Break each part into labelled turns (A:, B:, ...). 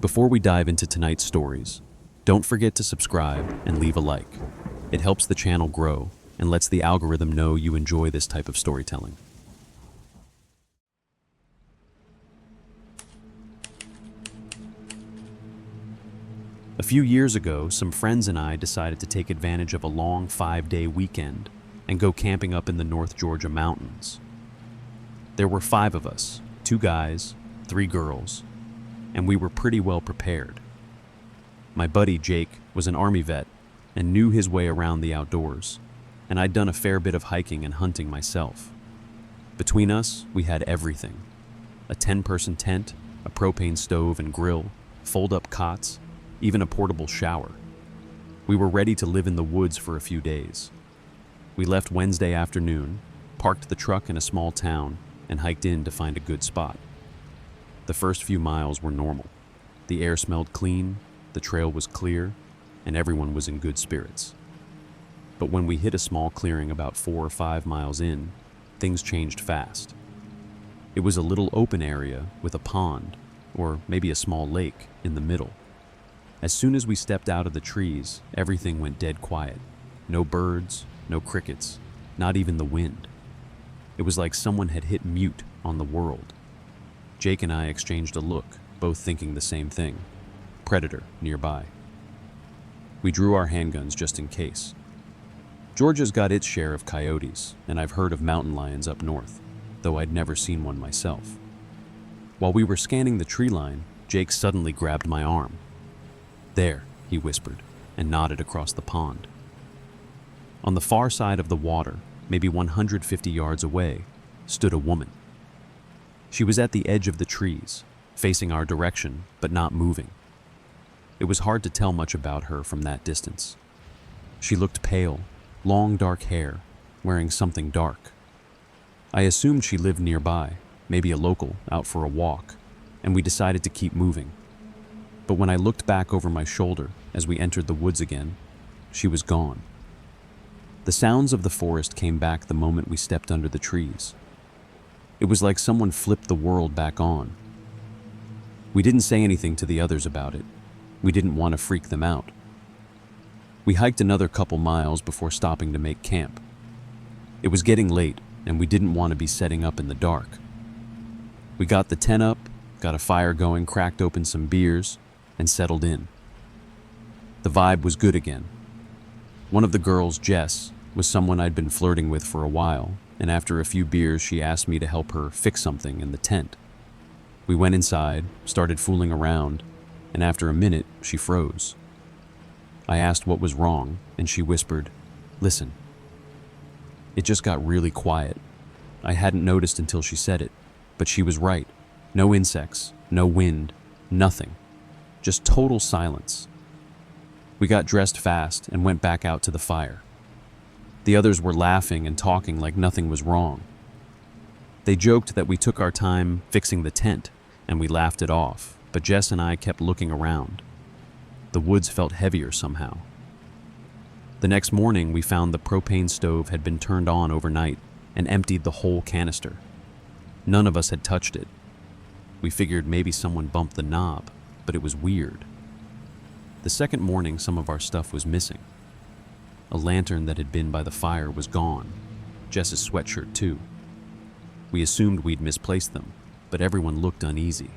A: Before we dive into tonight's stories, don't forget to subscribe and leave a like. It helps the channel grow and lets the algorithm know you enjoy this type of storytelling. A few years ago, some friends and I decided to take advantage of a long 5-day weekend and go camping up in the North Georgia mountains. There were 5 of us, 2 guys, 3 girls, and we were pretty well prepared. My buddy Jake was an Army vet and knew his way around the outdoors, and I'd done a fair bit of hiking and hunting myself. Between us, we had everything: a 10-person tent, a propane stove and grill, fold-up cots, even a portable shower. We were ready to live in the woods for a few days. We left Wednesday afternoon, parked the truck in a small town, and hiked in to find a good spot. The first few miles were normal. The air smelled clean, the trail was clear, and everyone was in good spirits. But when we hit a small clearing about 4 or 5 miles in, things changed fast. It was a little open area with a pond, or maybe a small lake, in the middle. As soon as we stepped out of the trees, everything went dead quiet. No birds, no crickets, not even the wind. It was like someone had hit mute on the world. Jake and I exchanged a look, both thinking the same thing: predator nearby. We drew our handguns just in case. Georgia's got its share of coyotes, and I've heard of mountain lions up north, though I'd never seen one myself. While we were scanning the tree line, Jake suddenly grabbed my arm. "There," he whispered, and nodded across the pond. On the far side of the water, maybe 150 yards away, stood a woman. She was at the edge of the trees, facing our direction, but not moving. It was hard to tell much about her from that distance. She looked pale, long dark hair, wearing something dark. I assumed she lived nearby, maybe a local out for a walk, and we decided to keep moving. But when I looked back over my shoulder as we entered the woods again, she was gone. The sounds of the forest came back the moment we stepped under the trees. It was like someone flipped the world back on. We didn't say anything to the others about it. We didn't want to freak them out. We hiked another couple miles before stopping to make camp. It was getting late, and we didn't want to be setting up in the dark. We got the tent up, got a fire going, cracked open some beers, and settled in. The vibe was good again. One of the girls, Jess, was someone I'd been flirting with for a while, and after a few beers she asked me to help her fix something in the tent. We went inside, started fooling around, and after a minute she froze. I asked what was wrong, and she whispered, "Listen." It just got really quiet. I hadn't noticed until she said it, but she was right. No insects, no wind, nothing. Just total silence. We got dressed fast and went back out to the fire. The others were laughing and talking like nothing was wrong. They joked that we took our time fixing the tent, and we laughed it off, but Jess and I kept looking around. The woods felt heavier somehow. The next morning, we found the propane stove had been turned on overnight and emptied the whole canister. None of us had touched it. We figured maybe someone bumped the knob, but it was weird. The second morning, some of our stuff was missing. A lantern that had been by the fire was gone. Jess's sweatshirt too. We assumed we'd misplaced them, but everyone looked uneasy.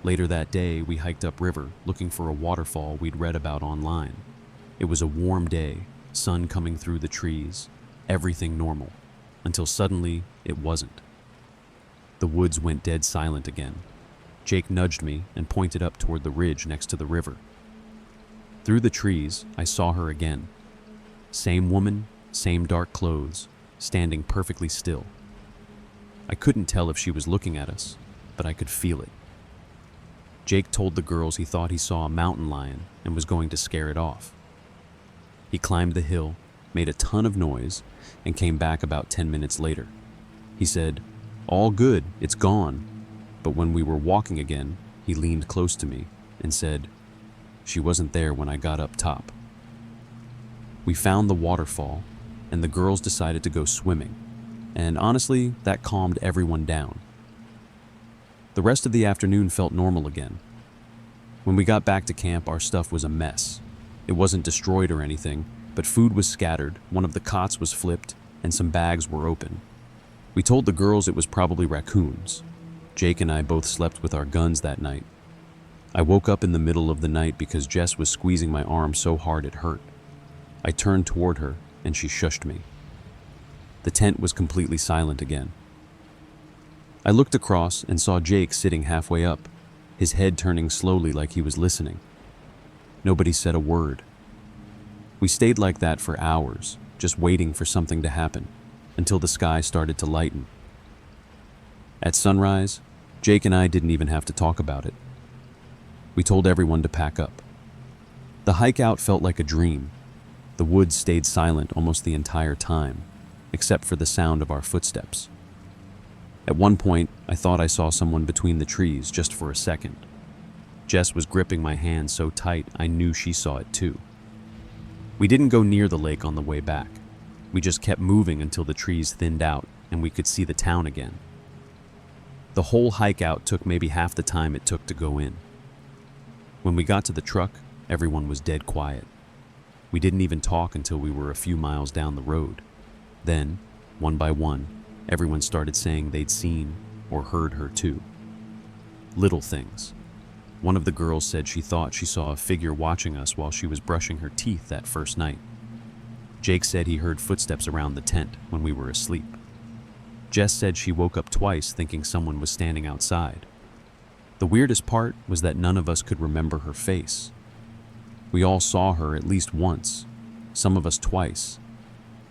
A: Later that day, we hiked upriver looking for a waterfall we'd read about online. It was a warm day, sun coming through the trees, everything normal, until suddenly it wasn't. The woods went dead silent again. Jake nudged me and pointed up toward the ridge next to the river. Through the trees, I saw her again. Same woman, same dark clothes, standing perfectly still. I couldn't tell if she was looking at us, but I could feel it. Jake told the girls he thought he saw a mountain lion and was going to scare it off. He climbed the hill, made a ton of noise, and came back about 10 minutes later. He said, "All good, it's gone." But when we were walking again, he leaned close to me and said, "She wasn't there when I got up top." We found the waterfall, and the girls decided to go swimming, and honestly, that calmed everyone down. The rest of the afternoon felt normal again. When we got back to camp, our stuff was a mess. It wasn't destroyed or anything, but food was scattered, one of the cots was flipped, and some bags were open. We told the girls it was probably raccoons. Jake and I both slept with our guns that night. I woke up in the middle of the night because Jess was squeezing my arm so hard it hurt. I turned toward her, and she shushed me. The tent was completely silent again. I looked across and saw Jake sitting halfway up, his head turning slowly like he was listening. Nobody said a word. We stayed like that for hours, just waiting for something to happen, until the sky started to lighten. At sunrise, Jake and I didn't even have to talk about it. We told everyone to pack up. The hike out felt like a dream. The woods stayed silent almost the entire time, except for the sound of our footsteps. At one point, I thought I saw someone between the trees just for a second. Jess was gripping my hand so tight I knew she saw it too. We didn't go near the lake on the way back. We just kept moving until the trees thinned out and we could see the town again. The whole hike out took maybe half the time it took to go in. When we got to the truck, everyone was dead quiet. We didn't even talk until we were a few miles down the road. Then, one by one, everyone started saying they'd seen or heard her too. Little things. One of the girls said she thought she saw a figure watching us while she was brushing her teeth that first night. Jake said he heard footsteps around the tent when we were asleep. Jess said she woke up twice thinking someone was standing outside. The weirdest part was that none of us could remember her face. We all saw her at least once, some of us twice.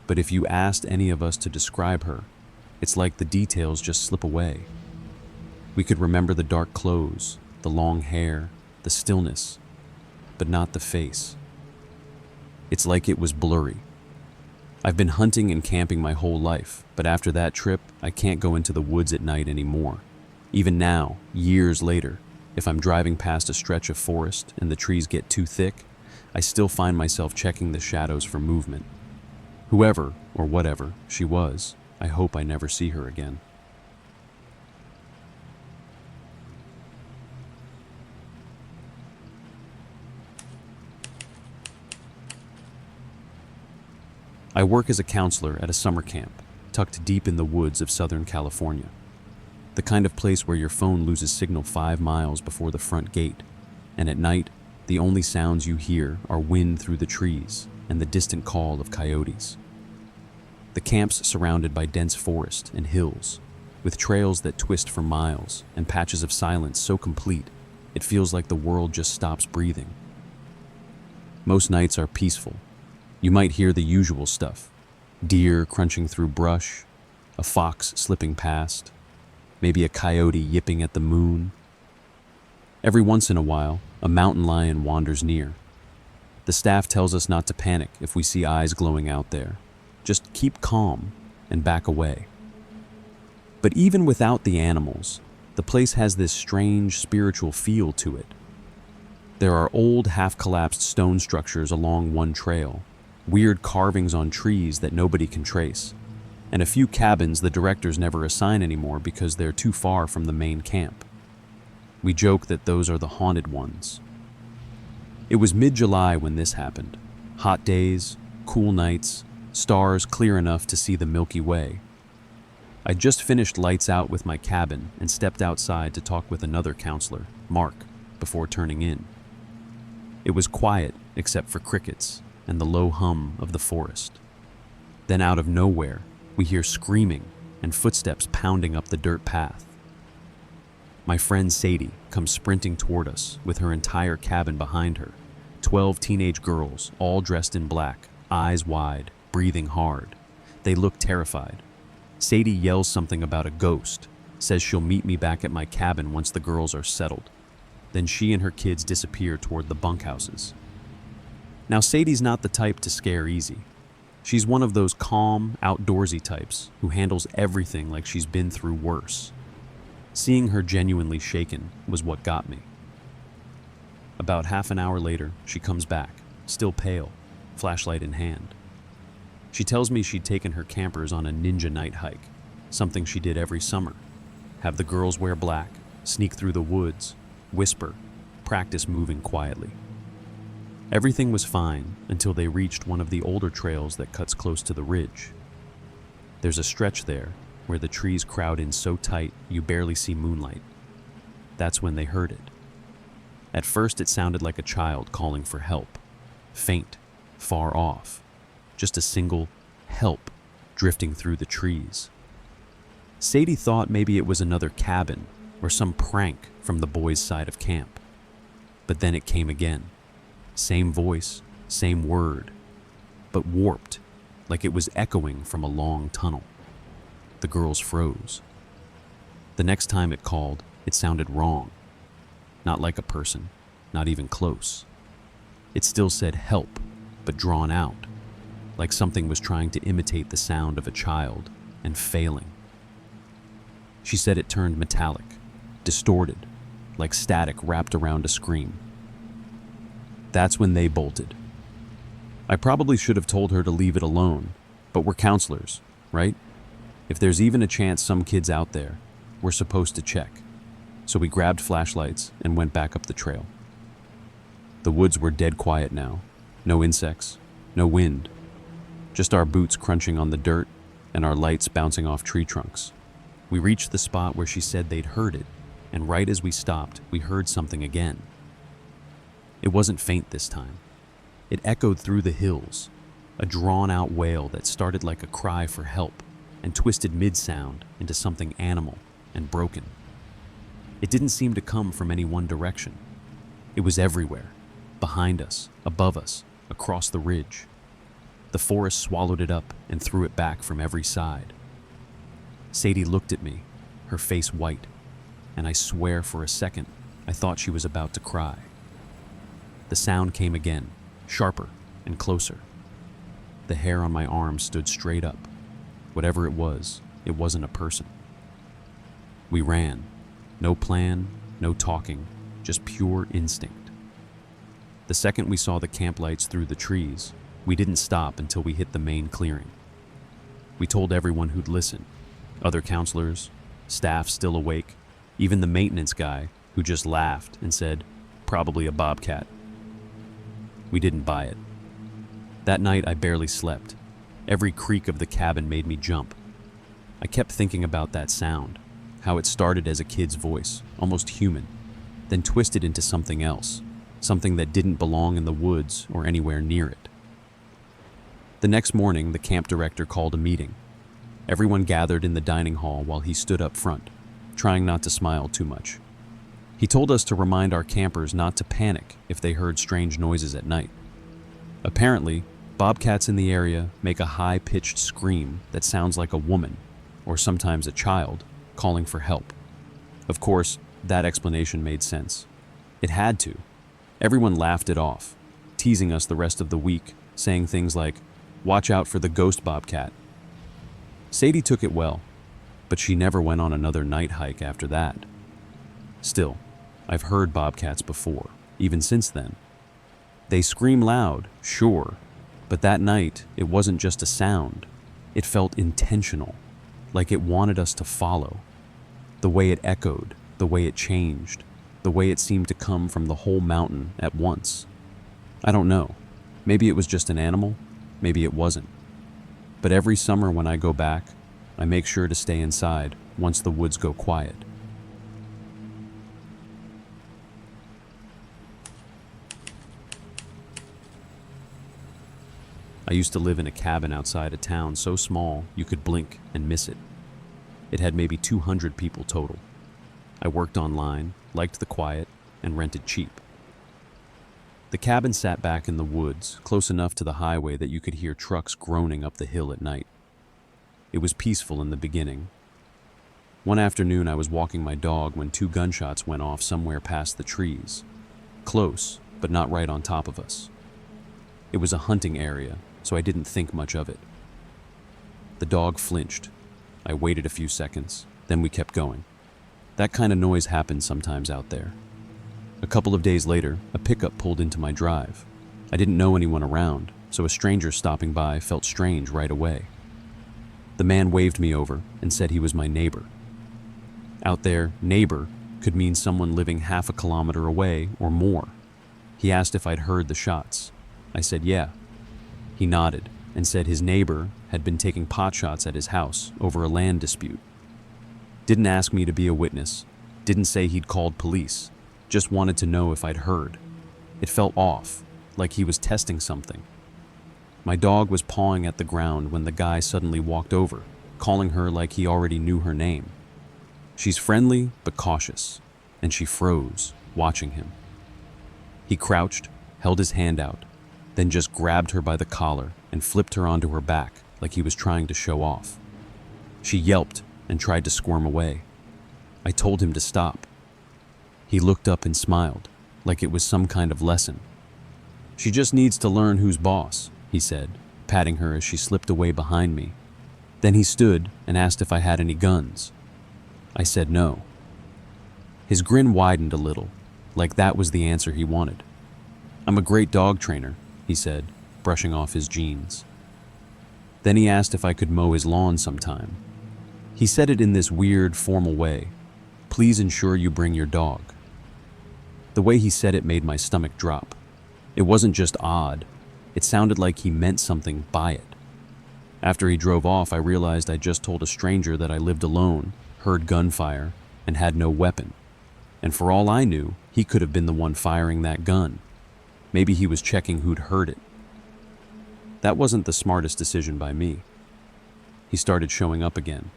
A: But if you asked any of us to describe her, it's like the details just slip away. We could remember the dark clothes, the long hair, the stillness, but not the face. It's like it was blurry. I've been hunting and camping my whole life, but after that trip, I can't go into the woods at night anymore. Even now, years later, if I'm driving past a stretch of forest and the trees get too thick, I still find myself checking the shadows for movement. Whoever, or whatever, she was, I hope I never see her again. I work as a counselor at a summer camp, tucked deep in the woods of Southern California. The kind of place where your phone loses signal 5 miles before the front gate, and at night, the only sounds you hear are wind through the trees and the distant call of coyotes. The camp's surrounded by dense forest and hills, with trails that twist for miles and patches of silence so complete, it feels like the world just stops breathing. Most nights are peaceful. You might hear the usual stuff: deer crunching through brush, a fox slipping past, maybe a coyote yipping at the moon. Every once in a while, a mountain lion wanders near. The staff tells us not to panic if we see eyes glowing out there. Just keep calm and back away. But even without the animals, the place has this strange spiritual feel to it. There are old, half-collapsed stone structures along one trail, weird carvings on trees that nobody can trace, and a few cabins the directors never assign anymore because they're too far from the main camp. We joke that those are the haunted ones. It was mid-July when this happened. Hot days, cool nights, stars clear enough to see the Milky Way. I'd just finished lights out with my cabin and stepped outside to talk with another counselor, Mark, before turning in. It was quiet except for crickets and the low hum of the forest. Then out of nowhere, we hear screaming and footsteps pounding up the dirt path. My friend Sadie comes sprinting toward us with her entire cabin behind her. 12 teenage girls, all dressed in black, eyes wide, breathing hard. They look terrified. Sadie yells something about a ghost, says she'll meet me back at my cabin once the girls are settled. Then she and her kids disappear toward the bunkhouses. Now, Sadie's not the type to scare easy. She's one of those calm, outdoorsy types who handles everything like she's been through worse. Seeing her genuinely shaken was what got me. About half an hour later, she comes back, still pale, flashlight in hand. She tells me she'd taken her campers on a ninja night hike, something she did every summer. Have the girls wear black, sneak through the woods, whisper, practice moving quietly. Everything was fine until they reached one of the older trails that cuts close to the ridge. There's a stretch there where the trees crowd in so tight you barely see moonlight. That's when they heard it. At first it sounded like a child calling for help. Faint, far off. Just a single help drifting through the trees. Sadie thought maybe it was another cabin or some prank from the boys' side of camp. But then it came again. Same voice, same word, but warped, like it was echoing from a long tunnel. The girls froze. The next time it called, it sounded wrong. Not like a person, not even close. It still said help, but drawn out, like something was trying to imitate the sound of a child and failing. She said it turned metallic, distorted, like static wrapped around a scream. That's when they bolted. I probably should have told her to leave it alone, but we're counselors, right? If there's even a chance some kid's out there, we're supposed to check. So we grabbed flashlights and went back up the trail. The woods were dead quiet now. No insects, no wind. Just our boots crunching on the dirt and our lights bouncing off tree trunks. We reached the spot where she said they'd heard it, and right as we stopped, we heard something again. It wasn't faint this time. It echoed through the hills, a drawn-out wail that started like a cry for help and twisted mid-sound into something animal and broken. It didn't seem to come from any one direction. It was everywhere, behind us, above us, across the ridge. The forest swallowed it up and threw it back from every side. Sadie looked at me, her face white, and I swear for a second I thought she was about to cry. The sound came again, sharper and closer. The hair on my arm stood straight up. Whatever it wasn't a person. We ran. No plan, no talking, just pure instinct. The second we saw the camp lights through the trees, we didn't stop until we hit the main clearing. We told everyone who'd listen, other counselors, staff still awake, even the maintenance guy who just laughed and said, "Probably a bobcat." We didn't buy it. That night I barely slept. Every creak of the cabin made me jump. I kept thinking about that sound, how it started as a kid's voice, almost human, then twisted into something else, something that didn't belong in the woods or anywhere near it. The next morning, the camp director called a meeting. Everyone gathered in the dining hall while he stood up front, trying not to smile too much. He told us to remind our campers not to panic if they heard strange noises at night. Apparently, bobcats in the area make a high-pitched scream that sounds like a woman, or sometimes a child, calling for help. Of course, that explanation made sense. It had to. Everyone laughed it off, teasing us the rest of the week, saying things like, "Watch out for the ghost bobcat." Sadie took it well, but she never went on another night hike after that. Still, I've heard bobcats before, even since then. They scream loud, sure, but that night it wasn't just a sound. It felt intentional, like it wanted us to follow. The way it echoed, the way it changed, the way it seemed to come from the whole mountain at once. I don't know. Maybe it was just an animal, maybe it wasn't. But every summer when I go back, I make sure to stay inside once the woods go quiet. I used to live in a cabin outside a town so small you could blink and miss it. It had maybe 200 people total. I worked online, liked the quiet, and rented cheap. The cabin sat back in the woods, close enough to the highway that you could hear trucks groaning up the hill at night. It was peaceful in the beginning. One afternoon I was walking my dog when 2 gunshots went off somewhere past the trees. Close, but not right on top of us. It was a hunting area, so I didn't think much of it. The dog flinched. I waited a few seconds, then we kept going. That kind of noise happens sometimes out there. A couple of days later, a pickup pulled into my drive. I didn't know anyone around, so a stranger stopping by felt strange right away. The man waved me over and said he was my neighbor. Out there, neighbor could mean someone living half a kilometer away or more. He asked if I'd heard the shots. I said yeah. He nodded and said his neighbor had been taking pot shots at his house over a land dispute. Didn't ask me to be a witness, didn't say he'd called police, just wanted to know if I'd heard. It felt off, like he was testing something. My dog was pawing at the ground when the guy suddenly walked over, calling her like he already knew her name. She's friendly but cautious, and she froze, watching him. He crouched, held his hand out, then just grabbed her by the collar and flipped her onto her back like he was trying to show off. She yelped and tried to squirm away. I told him to stop. He looked up and smiled, like it was some kind of lesson. "She just needs to learn who's boss," he said, patting her as she slipped away behind me. Then he stood and asked if I had any guns. I said no. His grin widened a little, like that was the answer he wanted. "I'm a great dog trainer," he said, brushing off his jeans. Then he asked if I could mow his lawn sometime. He said it in this weird, formal way. "Please ensure you bring your dog." The way he said it made my stomach drop. It wasn't just odd. It sounded like he meant something by it. After he drove off, I realized I just told a stranger that I lived alone, heard gunfire, and had no weapon. And for all I knew, he could have been the one firing that gun. Maybe he was checking who'd heard it. That wasn't the smartest decision by me. He started showing up again.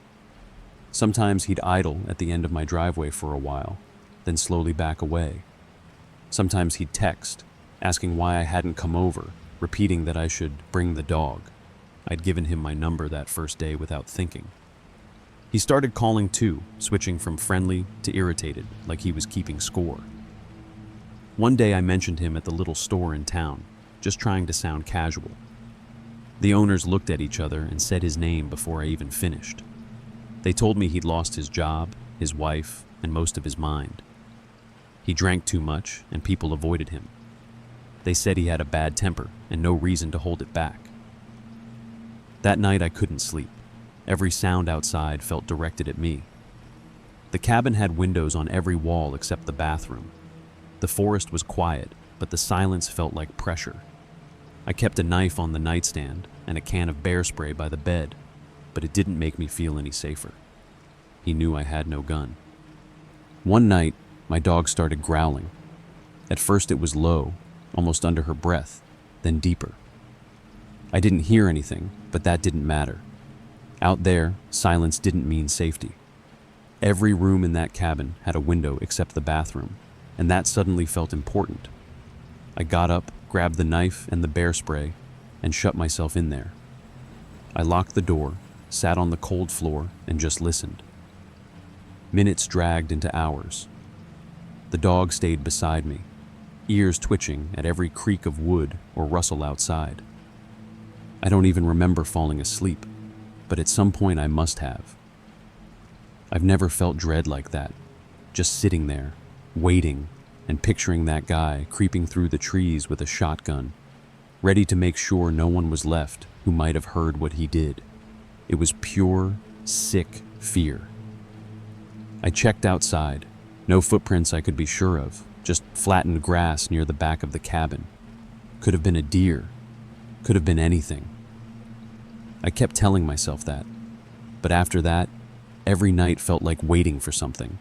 A: Sometimes he'd idle at the end of my driveway for a while, then slowly back away. Sometimes he'd text, asking why I hadn't come over, repeating that I should bring the dog. I'd given him my number that first day without thinking. He started calling too, switching from friendly to irritated, like he was keeping score. One day I mentioned him at the little store in town, just trying to sound casual. The owners looked at each other and said his name before I even finished. They told me he'd lost his job, his wife, and most of his mind. He drank too much and people avoided him. They said he had a bad temper and no reason to hold it back. That night I couldn't sleep. Every sound outside felt directed at me. The cabin had windows on every wall except the bathroom. The forest was quiet, but the silence felt like pressure. I kept a knife on the nightstand and a can of bear spray by the bed, but it didn't make me feel any safer. He knew I had no gun. One night, my dog started growling. At first it was low, almost under her breath, then deeper. I didn't hear anything, but that didn't matter. Out there, silence didn't mean safety. Every room in that cabin had a window except the bathroom, and that suddenly felt important. I got up, grabbed the knife and the bear spray, and shut myself in there. I locked the door, sat on the cold floor, and just listened. Minutes dragged into hours. The dog stayed beside me, ears twitching at every creak of wood or rustle outside. I don't even remember falling asleep, but at some point I must have. I've never felt dread like that, just sitting there, waiting, and picturing that guy creeping through the trees with a shotgun, ready to make sure no one was left who might have heard what he did. It was pure, sick fear. I checked outside. No footprints I could be sure of, just flattened grass near the back of the cabin. Could have been a deer. Could have been anything. I kept telling myself that. But after that, every night felt like waiting for something.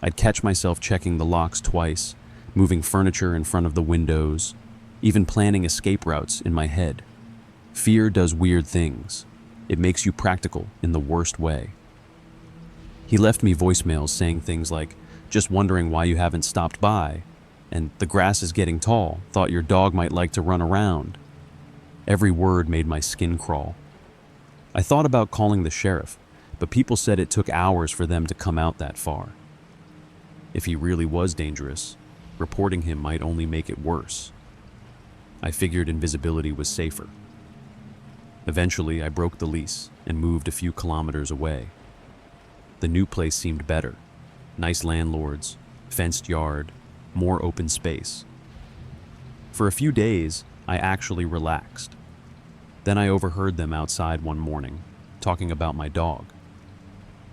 A: I'd catch myself checking the locks twice, moving furniture in front of the windows, even planning escape routes in my head. Fear does weird things. It makes you practical in the worst way. He left me voicemails saying things like, "Just wondering why you haven't stopped by," and "The grass is getting tall, thought your dog might like to run around." Every word made my skin crawl. I thought about calling the sheriff, but people said it took hours for them to come out that far. If he really was dangerous, reporting him might only make it worse. I figured invisibility was safer. Eventually, I broke the lease and moved a few kilometers away. The new place seemed better. Nice landlords, fenced yard, more open space. For a few days, I actually relaxed. Then I overheard them outside one morning, talking about my dog.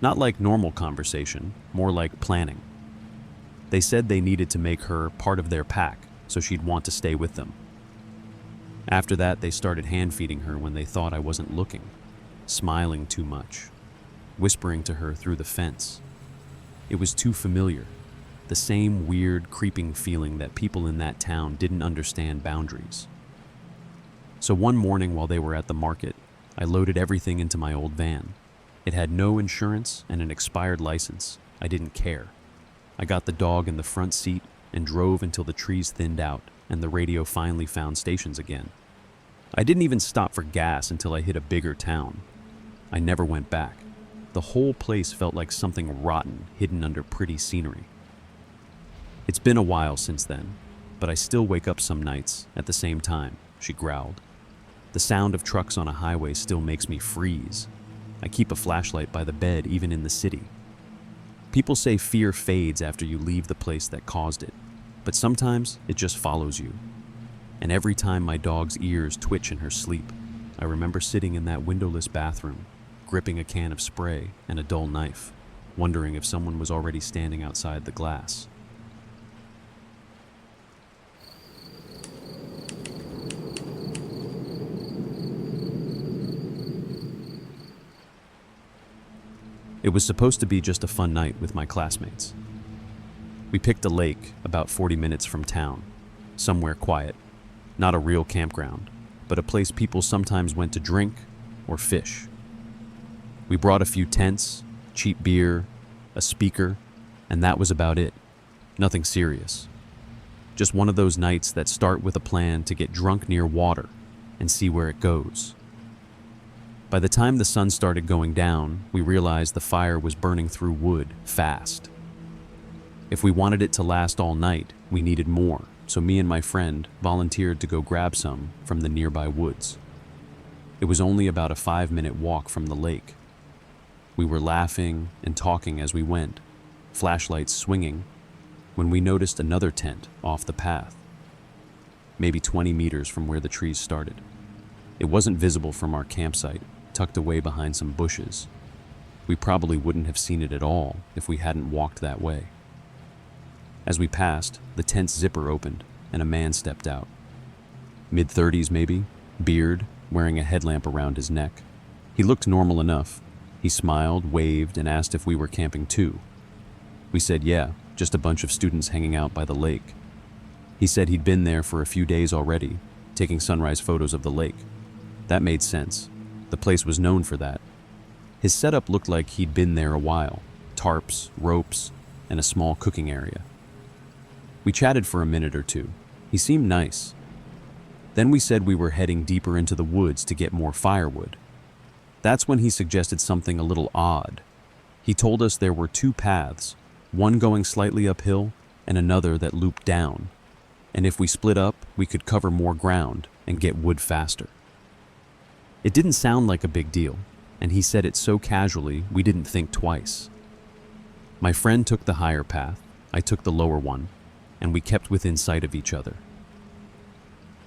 A: Not like normal conversation, more like planning. They said they needed to make her part of their pack so she'd want to stay with them. After that, they started hand-feeding her when they thought I wasn't looking, smiling too much, whispering to her through the fence. It was too familiar, the same weird, creeping feeling that people in that town didn't understand boundaries. So one morning while they were at the market, I loaded everything into my old van. It had no insurance and an expired license. I didn't care. I got the dog in the front seat and drove until the trees thinned out and the radio finally found stations again. I didn't even stop for gas until I hit a bigger town. I never went back. The whole place felt like something rotten hidden under pretty scenery. It's been a while since then, but I still wake up some nights at the same time, she growled. The sound of trucks on a highway still makes me freeze. I keep a flashlight by the bed even in the city. People say fear fades after you leave the place that caused it, but sometimes it just follows you. And every time my dog's ears twitch in her sleep, I remember sitting in that windowless bathroom, gripping a can of spray and a dull knife, wondering if someone was already standing outside the glass. It was supposed to be just a fun night with my classmates. We picked a lake about 40 minutes from town, somewhere quiet, not a real campground, but a place people sometimes went to drink or fish. We brought a few tents, cheap beer, a speaker, and that was about it. Nothing serious. Just one of those nights that start with a plan to get drunk near water and see where it goes. By the time the sun started going down, we realized the fire was burning through wood fast. If we wanted it to last all night, we needed more, so me and my friend volunteered to go grab some from the nearby woods. It was only about a 5-minute walk from the lake. We were laughing and talking as we went, flashlights swinging, when we noticed another tent off the path, maybe 20 meters from where the trees started. It wasn't visible from our campsite, tucked away behind some bushes. We probably wouldn't have seen it at all if we hadn't walked that way. As we passed, the tent's zipper opened and a man stepped out. Mid-30s maybe, beard, wearing a headlamp around his neck. He looked normal enough. He smiled, waved, and asked if we were camping too. We said yeah, just a bunch of students hanging out by the lake. He said he'd been there for a few days already, taking sunrise photos of the lake. That made sense. The place was known for that. His setup looked like he'd been there a while. Tarps, ropes, and a small cooking area. We chatted for a minute or two. He seemed nice. Then we said we were heading deeper into the woods to get more firewood. That's when he suggested something a little odd. He told us there were 2 paths, one going slightly uphill and another that looped down. And if we split up, we could cover more ground and get wood faster. It didn't sound like a big deal, and he said it so casually we didn't think twice. My friend took the higher path, I took the lower one, and we kept within sight of each other.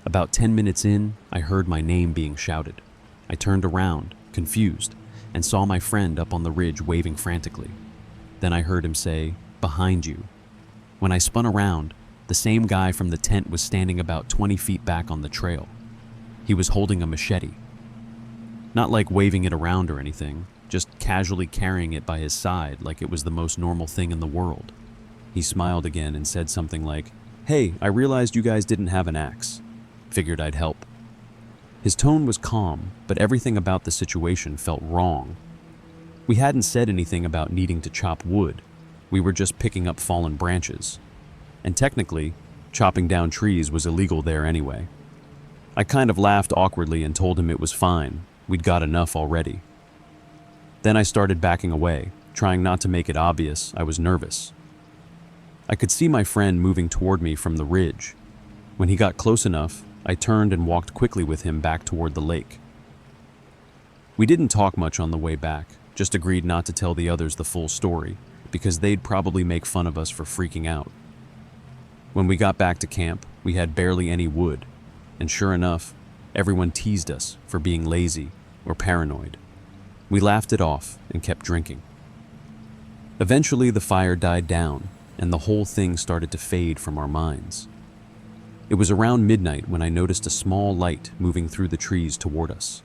A: About 10 minutes in, I heard my name being shouted. I turned around, confused, and saw my friend up on the ridge waving frantically. Then I heard him say, "Behind you." When I spun around, the same guy from the tent was standing about 20 feet back on the trail. He was holding a machete. Not like waving it around or anything, just casually carrying it by his side like it was the most normal thing in the world. He smiled again and said something like, "Hey, I realized you guys didn't have an axe. Figured I'd help." His tone was calm, but everything about the situation felt wrong. We hadn't said anything about needing to chop wood. We were just picking up fallen branches. And technically, chopping down trees was illegal there anyway. I kind of laughed awkwardly and told him it was fine. We'd got enough already. Then I started backing away, trying not to make it obvious I was nervous. I could see my friend moving toward me from the ridge. When he got close enough, I turned and walked quickly with him back toward the lake. We didn't talk much on the way back, just agreed not to tell the others the full story, because they'd probably make fun of us for freaking out. When we got back to camp, we had barely any wood, and sure enough, everyone teased us for being lazy or paranoid. We laughed it off and kept drinking. Eventually, the fire died down, and the whole thing started to fade from our minds. It was around midnight when I noticed a small light moving through the trees toward us.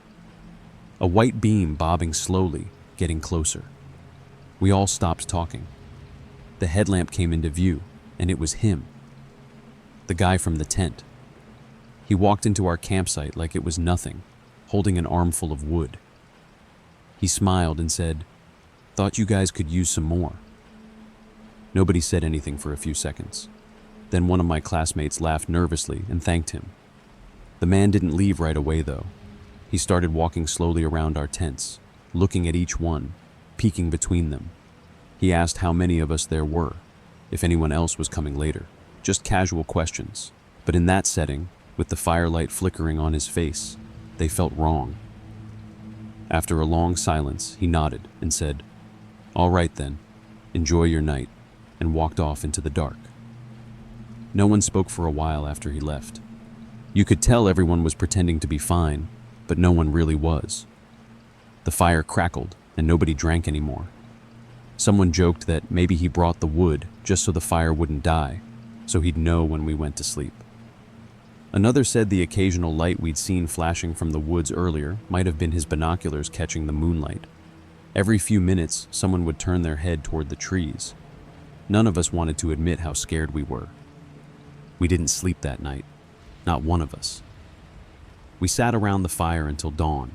A: A white beam bobbing slowly, getting closer. We all stopped talking. The headlamp came into view, and it was him. The guy from the tent. He walked into our campsite like it was nothing, holding an armful of wood. He smiled and said, "Thought you guys could use some more." Nobody said anything for a few seconds. Then one of my classmates laughed nervously and thanked him. The man didn't leave right away, though. He started walking slowly around our tents, looking at each one, peeking between them. He asked how many of us there were, if anyone else was coming later. Just casual questions. But in that setting, with the firelight flickering on his face, they felt wrong. After a long silence, he nodded and said, "All right then, enjoy your night," and walked off into the dark. No one spoke for a while after he left. You could tell everyone was pretending to be fine, but no one really was. The fire crackled and nobody drank anymore. Someone joked that maybe he brought the wood just so the fire wouldn't die, so he'd know when we went to sleep. Another said the occasional light we'd seen flashing from the woods earlier might have been his binoculars catching the moonlight. Every few minutes, someone would turn their head toward the trees. None of us wanted to admit how scared we were. We didn't sleep that night, not one of us. We sat around the fire until dawn,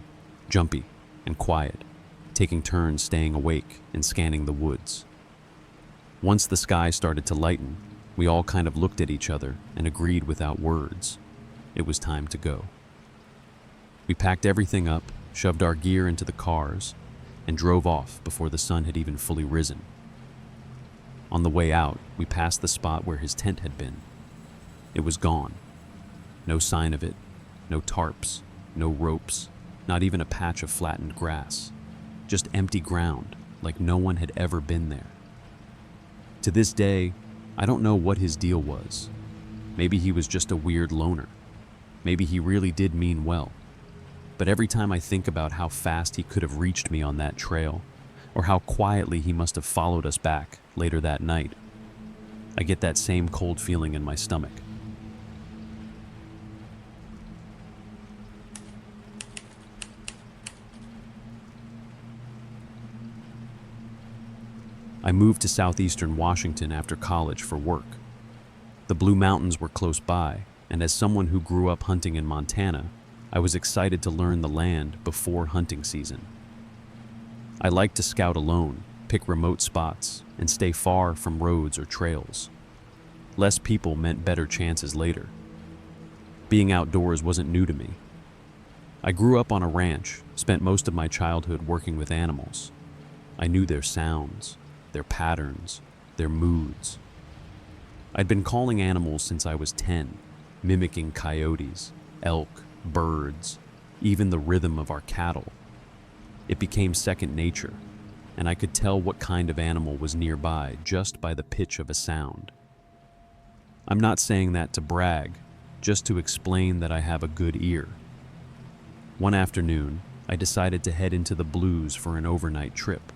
A: jumpy and quiet, taking turns staying awake and scanning the woods. Once the sky started to lighten, we all kind of looked at each other and agreed without words. It was time to go. We packed everything up, shoved our gear into the cars, and drove off before the sun had even fully risen. On the way out, we passed the spot where his tent had been. It was gone. No sign of it, no tarps, no ropes, not even a patch of flattened grass. Just empty ground, like no one had ever been there. To this day, I don't know what his deal was. Maybe he was just a weird loner. Maybe he really did mean well. But every time I think about how fast he could have reached me on that trail, or how quietly he must have followed us back later that night, I get that same cold feeling in my stomach. I moved to southeastern Washington after college for work. The Blue Mountains were close by, and as someone who grew up hunting in Montana, I was excited to learn the land before hunting season. I liked to scout alone, pick remote spots, and stay far from roads or trails. Less people meant better chances later. Being outdoors wasn't new to me. I grew up on a ranch, spent most of my childhood working with animals. I knew their sounds, their patterns, their moods. I'd been calling animals since I was 10, mimicking coyotes, elk, birds, even the rhythm of our cattle. It became second nature, and I could tell what kind of animal was nearby just by the pitch of a sound. I'm not saying that to brag, just to explain that I have a good ear. One afternoon, I decided to head into the Blues for an overnight trip.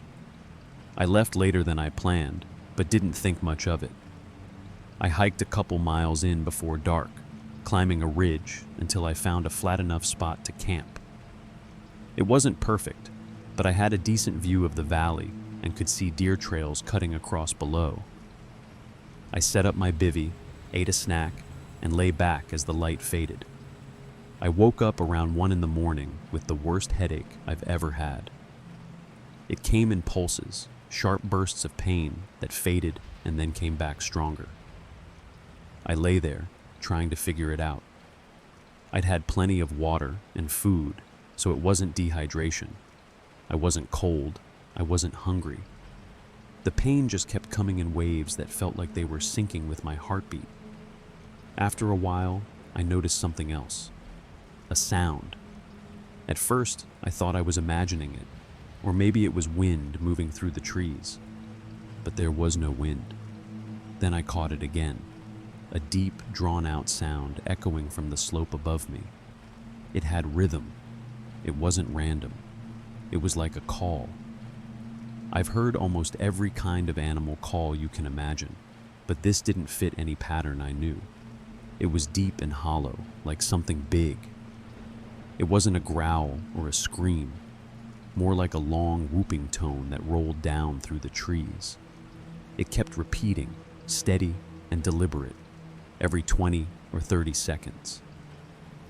A: I left later than I planned, but didn't think much of it. I hiked a couple miles in before dark, climbing a ridge until I found a flat enough spot to camp. It wasn't perfect, but I had a decent view of the valley and could see deer trails cutting across below. I set up my bivvy, ate a snack, and lay back as the light faded. I woke up around 1 a.m. with the worst headache I've ever had. It came in pulses, sharp bursts of pain that faded and then came back stronger. I lay there, trying to figure it out. I'd had plenty of water and food, so it wasn't dehydration. I wasn't cold. I wasn't hungry. The pain just kept coming in waves that felt like they were syncing with my heartbeat. After a while, I noticed something else. A sound. At first, I thought I was imagining it, or maybe it was wind moving through the trees. But there was no wind. Then I caught it again. A deep, drawn-out sound echoing from the slope above me. It had rhythm. It wasn't random. It was like a call. I've heard almost every kind of animal call you can imagine. But this didn't fit any pattern I knew. It was deep and hollow, like something big. It wasn't a growl or a scream, more like a long whooping tone that rolled down through the trees. It kept repeating, steady and deliberate, every 20 or 30 seconds.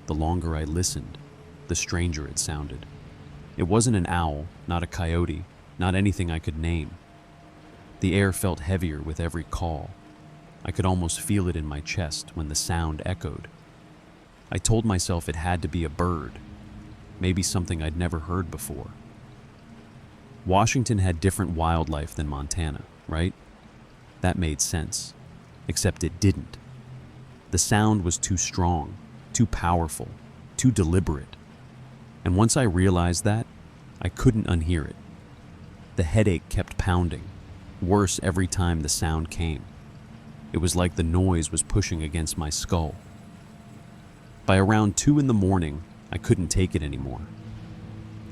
A: The longer I listened, the stranger it sounded. It wasn't an owl, not a coyote, not anything I could name. The air felt heavier with every call. I could almost feel it in my chest when the sound echoed. I told myself it had to be a bird, maybe something I'd never heard before. Washington had different wildlife than Montana, right? That made sense, except it didn't. The sound was too strong, too powerful, too deliberate. And once I realized that, I couldn't unhear it. The headache kept pounding, worse every time the sound came. It was like the noise was pushing against my skull. By around 2 in the morning, I couldn't take it anymore.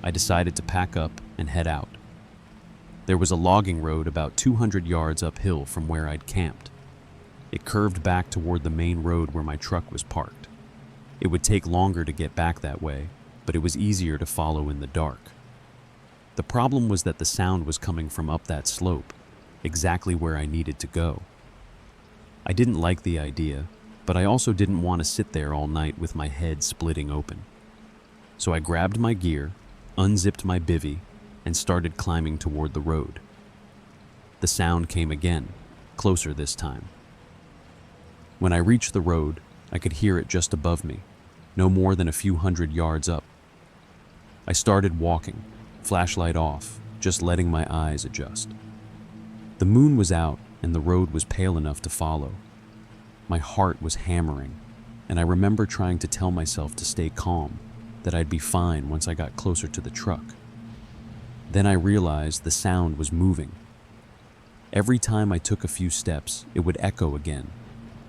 A: I decided to pack up and head out. There was a logging road about 200 yards uphill from where I'd camped. It curved back toward the main road where my truck was parked. It would take longer to get back that way, but it was easier to follow in the dark. The problem was that the sound was coming from up that slope, exactly where I needed to go. I didn't like the idea, but I also didn't want to sit there all night with my head splitting open. So I grabbed my gear, unzipped my bivvy, and started climbing toward the road. The sound came again, closer this time. When I reached the road, I could hear it just above me, no more than a few hundred yards up. I started walking, flashlight off, just letting my eyes adjust. The moon was out and the road was pale enough to follow. My heart was hammering, and I remember trying to tell myself to stay calm, that I'd be fine once I got closer to the truck. Then I realized the sound was moving. Every time I took a few steps, it would echo again.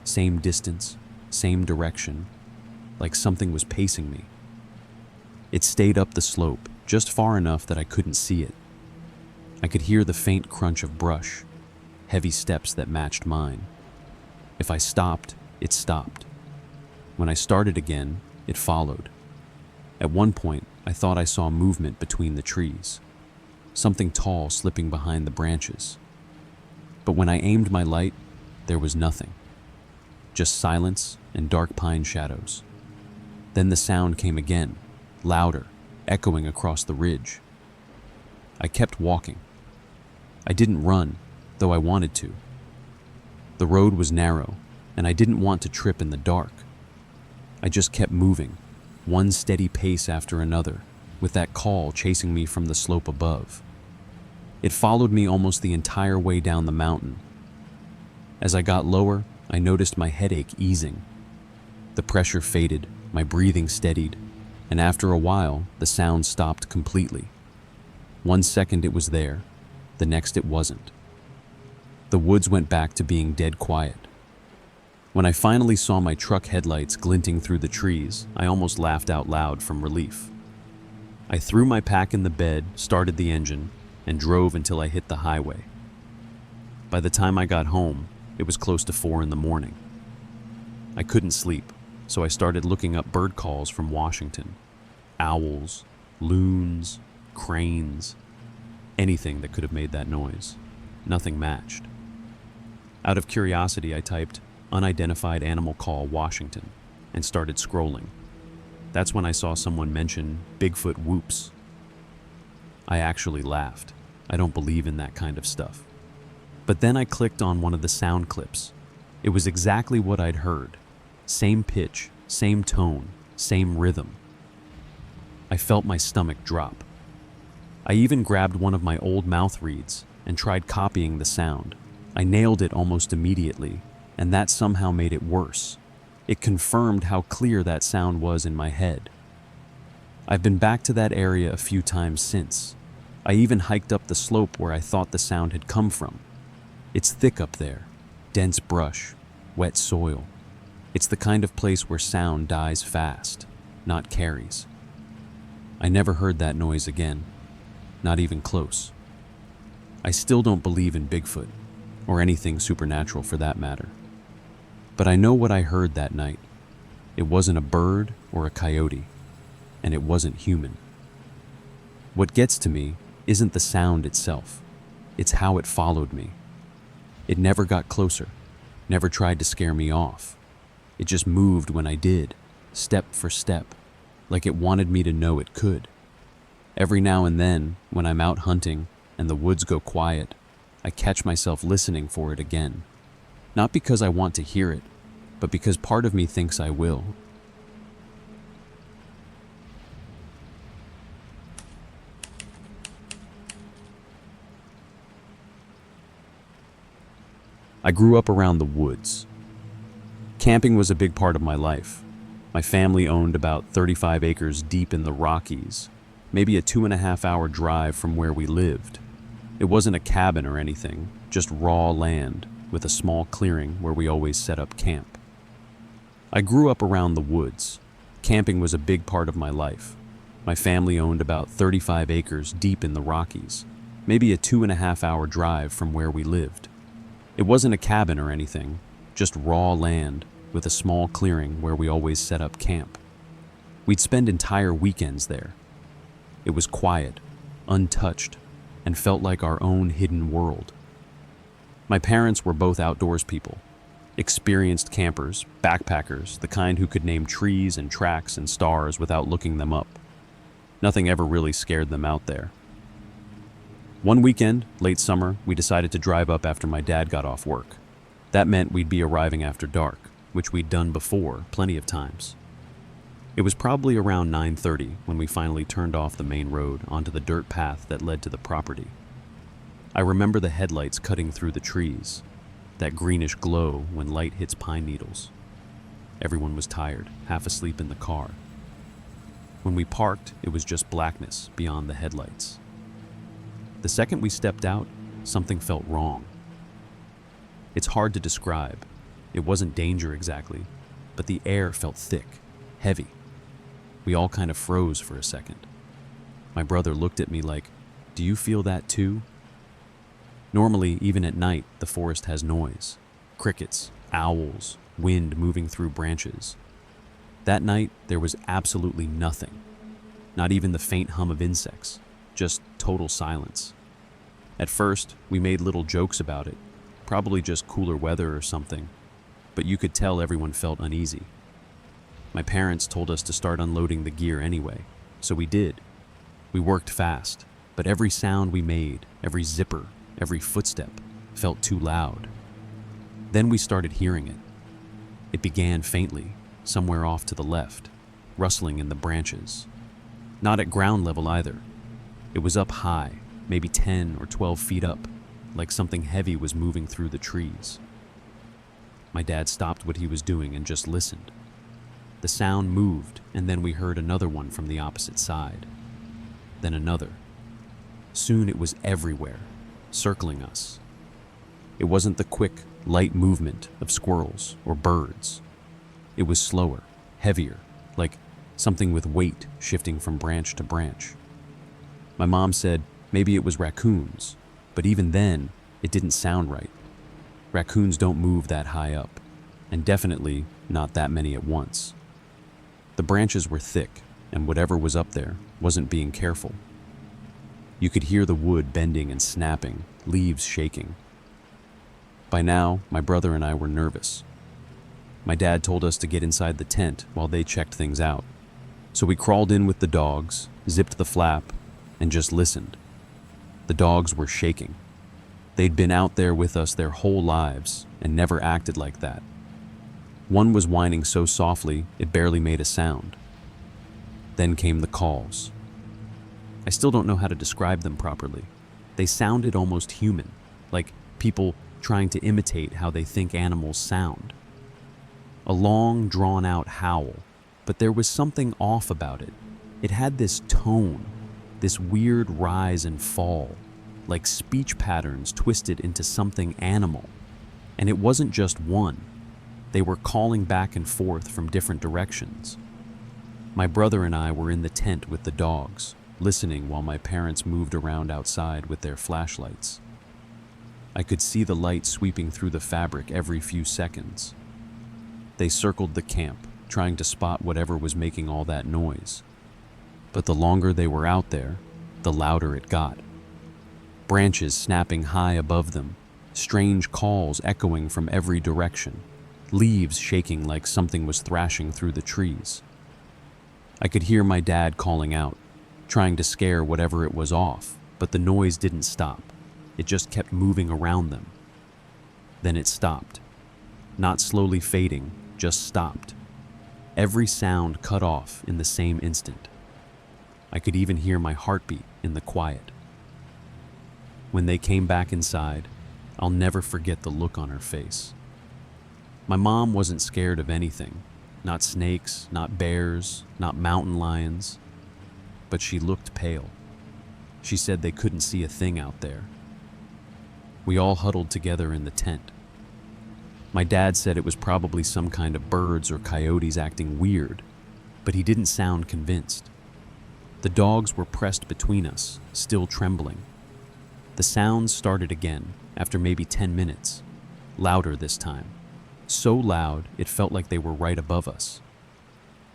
A: Same distance, same direction, like something was pacing me. It stayed up the slope, just far enough that I couldn't see it. I could hear the faint crunch of brush, heavy steps that matched mine. If I stopped, it stopped. When I started again, it followed. At one point, I thought I saw movement between the trees, something tall slipping behind the branches. But when I aimed my light, there was nothing. Just silence and dark pine shadows. Then the sound came again, louder, echoing across the ridge. I kept walking. I didn't run, though I wanted to. The road was narrow, and I didn't want to trip in the dark. I just kept moving, one steady pace after another, with that call chasing me from the slope above. It followed me almost the entire way down the mountain. As I got lower, I noticed my headache easing. The pressure faded, my breathing steadied, and after a while, the sound stopped completely. 1 second it was there, the next it wasn't. The woods went back to being dead quiet. When I finally saw my truck headlights glinting through the trees, I almost laughed out loud from relief. I threw my pack in the bed, started the engine, and drove until I hit the highway. By the time I got home, it was close to 4 in the morning. I couldn't sleep, so I started looking up bird calls from Washington. Owls, loons, cranes, anything that could have made that noise. Nothing matched. Out of curiosity, I typed "unidentified animal call Washington" and started scrolling. That's when I saw someone mention Bigfoot whoops. I actually laughed. I don't believe in that kind of stuff. But then I clicked on one of the sound clips. It was exactly what I'd heard. Same pitch, same tone, same rhythm. I felt my stomach drop. I even grabbed one of my old mouth reeds and tried copying the sound. I nailed it almost immediately, and that somehow made it worse. It confirmed how clear that sound was in my head. I've been back to that area a few times since. I even hiked up the slope where I thought the sound had come from. It's thick up there, dense brush, wet soil. It's the kind of place where sound dies fast, not carries. I never heard that noise again, not even close. I still don't believe in Bigfoot. or anything supernatural for that matter. But I know what I heard that night. It wasn't a bird or a coyote, and it wasn't human. What gets to me isn't the sound itself, it's how it followed me. It never got closer, never tried to scare me off. It just moved when I did, step for step, like it wanted me to know it could. Every now and then, when I'm out hunting and the woods go quiet, I catch myself listening for it again. Not because I want to hear it, but because part of me thinks I will. I grew up around the woods. Camping was a big part of my life. My family owned about 35 acres deep in the Rockies, maybe a 2.5-hour drive from where we lived. It wasn't a cabin or anything, just raw land with a small clearing where we always set up camp. I grew up around the woods. Camping was a big part of my life. My family owned about 35 acres deep in the Rockies, maybe a 2.5-hour drive from where we lived. It wasn't a cabin or anything, just raw land with a small clearing where we always set up camp. We'd spend entire weekends there. It was quiet, untouched, and felt like our own hidden world. My parents were both outdoors people, experienced campers, backpackers, the kind who could name trees and tracks and stars without looking them up. Nothing ever really scared them out there. One weekend, late summer, we decided to drive up after my dad got off work. That meant we'd be arriving after dark, which we'd done before plenty of times. It was probably around 9:30 when we finally turned off the main road onto the dirt path that led to the property. I remember the headlights cutting through the trees, that greenish glow when light hits pine needles. Everyone was tired, half asleep in the car. When we parked, it was just blackness beyond the headlights. The second we stepped out, something felt wrong. It's hard to describe. It wasn't danger exactly, but the air felt thick, heavy. We all kind of froze for a second. My brother looked at me like, "Do you feel that too?" Normally, even at night, the forest has noise. Crickets, owls, wind moving through branches. That night, there was absolutely nothing. Not even the faint hum of insects. Just total silence. At first, we made little jokes about it, probably just cooler weather or something, but you could tell everyone felt uneasy. My parents told us to start unloading the gear anyway, so we did. We worked fast, but every sound we made, every zipper, every footstep, felt too loud. Then we started hearing it. It began faintly, somewhere off to the left, rustling in the branches. Not at ground level either. It was up high, maybe 10 or 12 feet up, like something heavy was moving through the trees. My dad stopped what he was doing and just listened. The sound moved, and then we heard another one from the opposite side. Then another. Soon it was everywhere, circling us. It wasn't the quick, light movement of squirrels or birds. It was slower, heavier, like something with weight shifting from branch to branch. My mom said maybe it was raccoons, but even then, it didn't sound right. Raccoons don't move that high up, and definitely not that many at once. The branches were thick, and whatever was up there wasn't being careful. You could hear the wood bending and snapping, leaves shaking. By now, my brother and I were nervous. My dad told us to get inside the tent while they checked things out. So we crawled in with the dogs, zipped the flap, and just listened. The dogs were shaking. They'd been out there with us their whole lives and never acted like that. One was whining so softly it barely made a sound. Then came the calls. I still don't know how to describe them properly. They sounded almost human, like people trying to imitate how they think animals sound. A long, drawn-out howl, but there was something off about it. It had this tone, this weird rise and fall, like speech patterns twisted into something animal. And it wasn't just one. They were calling back and forth from different directions. My brother and I were in the tent with the dogs, listening while my parents moved around outside with their flashlights. I could see the light sweeping through the fabric every few seconds. They circled the camp, trying to spot whatever was making all that noise. But the longer they were out there, the louder it got. Branches snapping high above them, strange calls echoing from every direction, leaves shaking like something was thrashing through the trees. I could hear my dad calling out, trying to scare whatever it was off, but the noise didn't stop. It just kept moving around them. Then it stopped. Not slowly fading, just stopped. Every sound cut off in the same instant. I could even hear my heartbeat in the quiet. When they came back inside, I'll never forget the look on her face. My mom wasn't scared of anything. Not snakes, not bears, not mountain lions. But she looked pale. She said they couldn't see a thing out there. We all huddled together in the tent. My dad said it was probably some kind of birds or coyotes acting weird, but he didn't sound convinced. The dogs were pressed between us, still trembling. The sounds started again, after maybe 10 minutes, louder this time. So loud, it felt like they were right above us.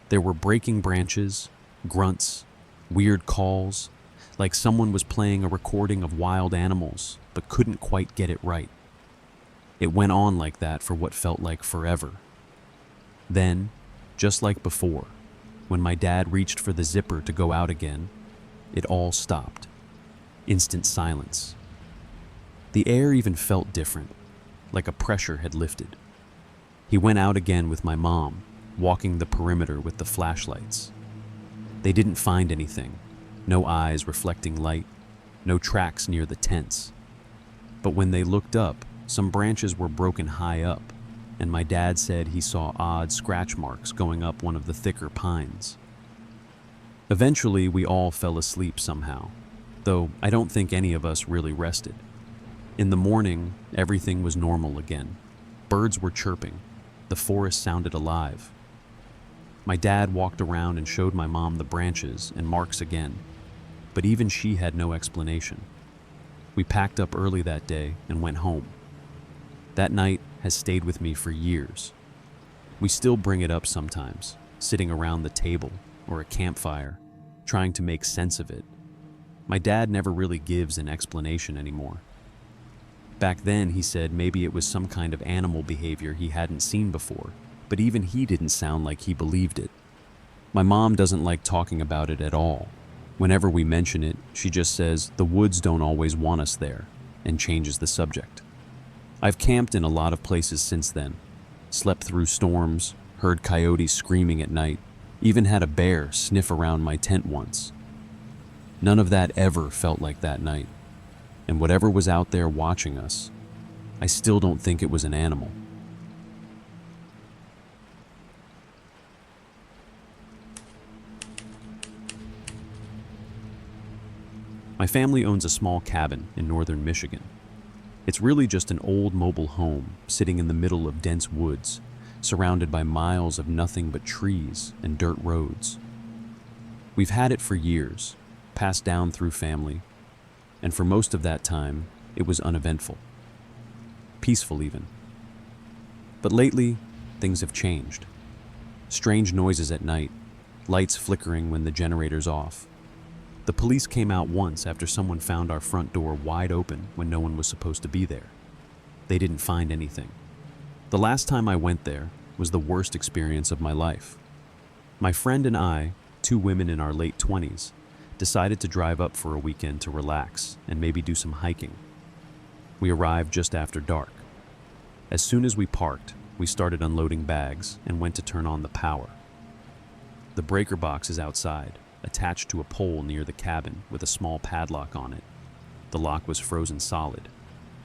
A: There were breaking branches, grunts, weird calls, like someone was playing a recording of wild animals, but couldn't quite get it right. It went on like that for what felt like forever. Then, just like before, when my dad reached for the zipper to go out again, it all stopped. Instant silence. The air even felt different, like a pressure had lifted. He went out again with my mom, walking the perimeter with the flashlights. They didn't find anything. No eyes reflecting light, no tracks near the tents. But when they looked up, some branches were broken high up, and my dad said he saw odd scratch marks going up one of the thicker pines. Eventually, we all fell asleep somehow, though I don't think any of us really rested. In the morning, everything was normal again. Birds were chirping. The forest sounded alive. My dad walked around and showed my mom the branches and marks again, but even she had no explanation. We packed up early that day and went home. That night has stayed with me for years. We still bring it up sometimes, sitting around the table or a campfire, trying to make sense of it. My dad never really gives an explanation anymore. Back then, he said maybe it was some kind of animal behavior he hadn't seen before, but even he didn't sound like he believed it. My mom doesn't like talking about it at all. Whenever we mention it, she just says the woods don't always want us there, and changes the subject. I've camped in a lot of places since then, slept through storms, heard coyotes screaming at night, even had a bear sniff around my tent once. None of that ever felt like that night. And whatever was out there watching us, I still don't think it was an animal. My family owns a small cabin in northern Michigan. It's really just an old mobile home sitting in the middle of dense woods, surrounded by miles of nothing but trees and dirt roads. We've had it for years, passed down through family, and for most of that time, it was uneventful. Peaceful even. But lately, things have changed. Strange noises at night, lights flickering when the generator's off. The police came out once after someone found our front door wide open when no one was supposed to be there. They didn't find anything. The last time I went there was the worst experience of my life. My friend and I, two women in our late 20s, decided to drive up for a weekend to relax and maybe do some hiking. We arrived just after dark. As soon as we parked, we started unloading bags and went to turn on the power. The breaker box is outside, attached to a pole near the cabin with a small padlock on it. The lock was frozen solid.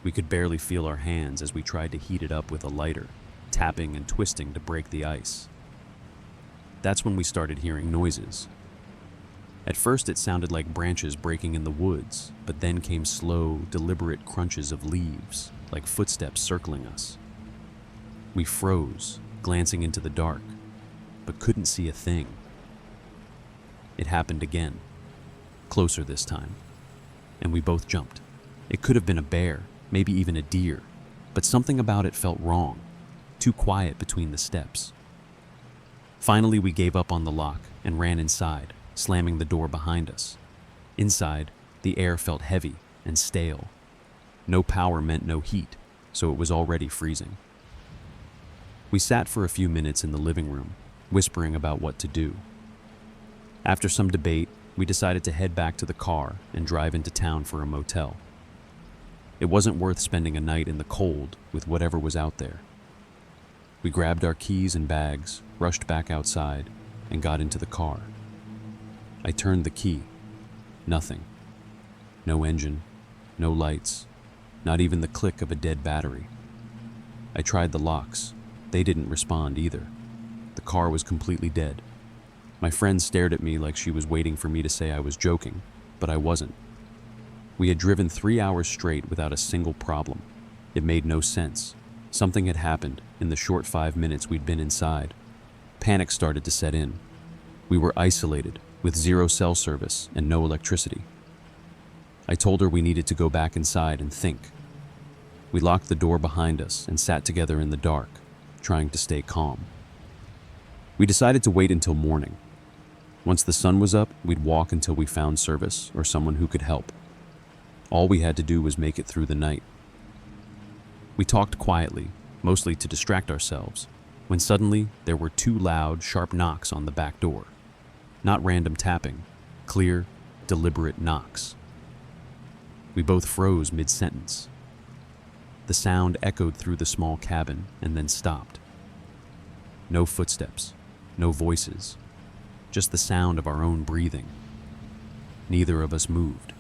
A: We could barely feel our hands as we tried to heat it up with a lighter, tapping and twisting to break the ice. That's when we started hearing noises. At first it sounded like branches breaking in the woods, but then came slow, deliberate crunches of leaves, like footsteps circling us. We froze, glancing into the dark, but couldn't see a thing. It happened again, closer this time, and we both jumped. It could have been a bear, maybe even a deer, but something about it felt wrong, too quiet between the steps. Finally, we gave up on the lock and ran inside, slamming the door behind us. Inside, the air felt heavy and stale. No power meant no heat, so it was already freezing. We sat for a few minutes in the living room, whispering about what to do. After some debate, we decided to head back to the car and drive into town for a motel. It wasn't worth spending a night in the cold with whatever was out there. We grabbed our keys and bags, rushed back outside, and got into the car. I turned the key. Nothing. No engine, no lights, not even the click of a dead battery. I tried the locks. They didn't respond either. The car was completely dead. My friend stared at me like she was waiting for me to say I was joking, but I wasn't. We had driven 3 hours straight without a single problem. It made no sense. Something had happened in the short 5 minutes we'd been inside. Panic started to set in. We were isolated, with 0 cell service and no electricity. I told her we needed to go back inside and think. We locked the door behind us and sat together in the dark, trying to stay calm. We decided to wait until morning. Once the sun was up, we'd walk until we found service or someone who could help. All we had to do was make it through the night. We talked quietly, mostly to distract ourselves, when suddenly there were 2 loud, sharp knocks on the back door. Not random tapping, clear, deliberate knocks. We both froze mid-sentence. The sound echoed through the small cabin and then stopped. No footsteps, no voices, just the sound of our own breathing. Neither of us moved.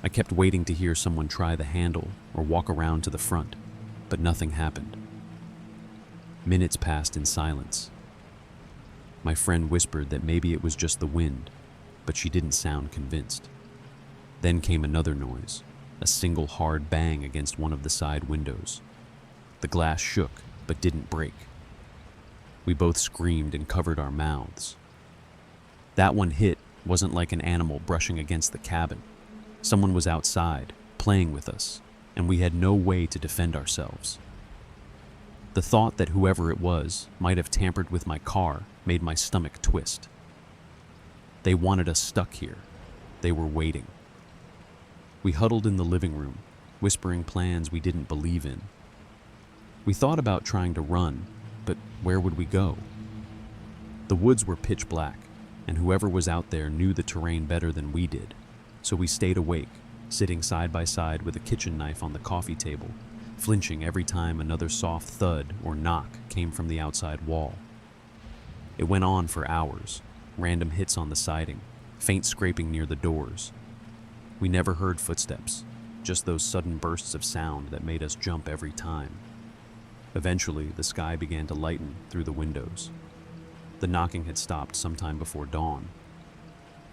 A: I kept waiting to hear someone try the handle or walk around to the front, but nothing happened. Minutes passed in silence. My friend whispered that maybe it was just the wind, but she didn't sound convinced. Then came another noise, a single hard bang against one of the side windows. The glass shook, but didn't break. We both screamed and covered our mouths. That one hit wasn't like an animal brushing against the cabin. Someone was outside, playing with us, and we had no way to defend ourselves. The thought that whoever it was might have tampered with my car made my stomach twist. They wanted us stuck here. They were waiting. We huddled in the living room, whispering plans we didn't believe in. We thought about trying to run, but where would we go? The woods were pitch black, and whoever was out there knew the terrain better than we did, so we stayed awake, sitting side by side with a kitchen knife on the coffee table, flinching every time another soft thud or knock came from the outside wall. It went on for hours, random hits on the siding, faint scraping near the doors. We never heard footsteps, just those sudden bursts of sound that made us jump every time. Eventually, the sky began to lighten through the windows. The knocking had stopped sometime before dawn.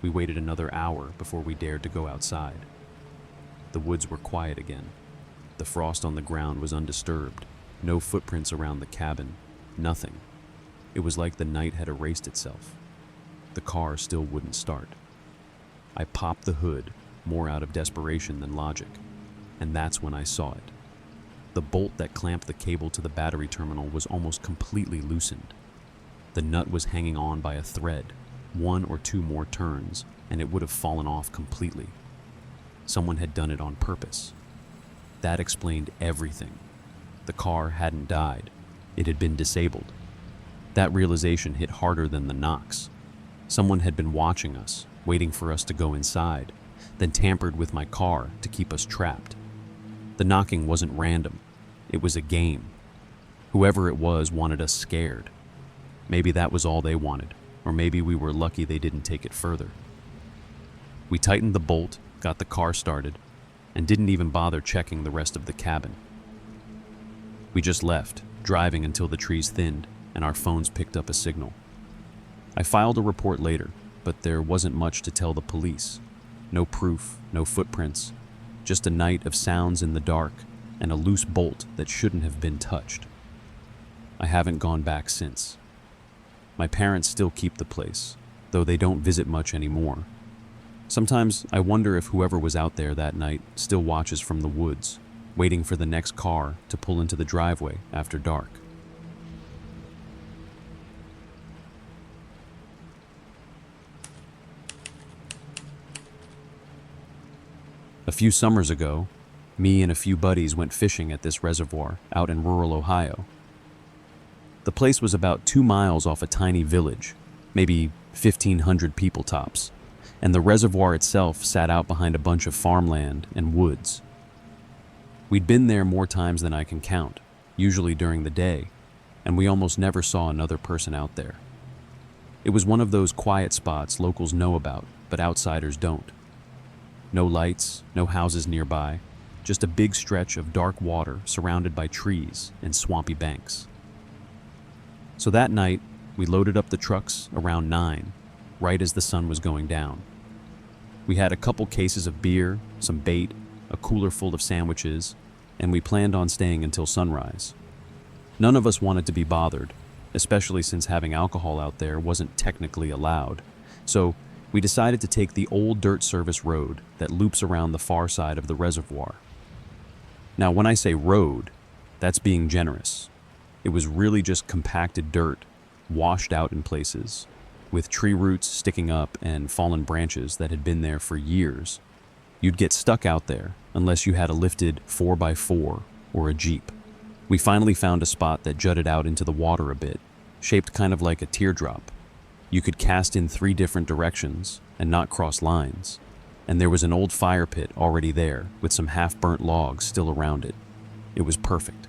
A: We waited another hour before we dared to go outside. The woods were quiet again. The frost on the ground was undisturbed, no footprints around the cabin, nothing. It was like the night had erased itself. The car still wouldn't start. I popped the hood, more out of desperation than logic, and that's when I saw it. The bolt that clamped the cable to the battery terminal was almost completely loosened. The nut was hanging on by a thread, 1 or 2 more turns, and it would have fallen off completely. Someone had done it on purpose. That explained everything. The car hadn't died. It had been disabled. That realization hit harder than the knocks. Someone had been watching us, waiting for us to go inside, then tampered with my car to keep us trapped. The knocking wasn't random. It was a game. Whoever it was wanted us scared. Maybe that was all they wanted, or maybe we were lucky they didn't take it further. We tightened the bolt, got the car started, and didn't even bother checking the rest of the cabin. We just left, driving until the trees thinned and our phones picked up a signal. I filed a report later, but there wasn't much to tell the police. No proof, no footprints, just a night of sounds in the dark and a loose bolt that shouldn't have been touched. I haven't gone back since. My parents still keep the place, though they don't visit much anymore. Sometimes I wonder if whoever was out there that night still watches from the woods, waiting for the next car to pull into the driveway after dark. A few summers ago, me and a few buddies went fishing at this reservoir out in rural Ohio. The place was about 2 miles off a tiny village, maybe 1,500 people tops, and the reservoir itself sat out behind a bunch of farmland and woods. We'd been there more times than I can count, usually during the day, and we almost never saw another person out there. It was one of those quiet spots locals know about, but outsiders don't. No lights, no houses nearby, just a big stretch of dark water surrounded by trees and swampy banks. So that night, we loaded up the trucks around 9, right as the sun was going down. We had a couple cases of beer, some bait, a cooler full of sandwiches, and we planned on staying until sunrise. None of us wanted to be bothered, especially since having alcohol out there wasn't technically allowed. So we decided to take the old dirt service road that loops around the far side of the reservoir. Now, when I say road, that's being generous. It was really just compacted dirt, washed out in places, with tree roots sticking up and fallen branches that had been there for years. You'd get stuck out there unless you had a lifted 4x4 or a Jeep. We finally found a spot that jutted out into the water a bit, shaped kind of like a teardrop. You could cast in 3 different directions and not cross lines, and there was an old fire pit already there with some half-burnt logs still around it. It was perfect.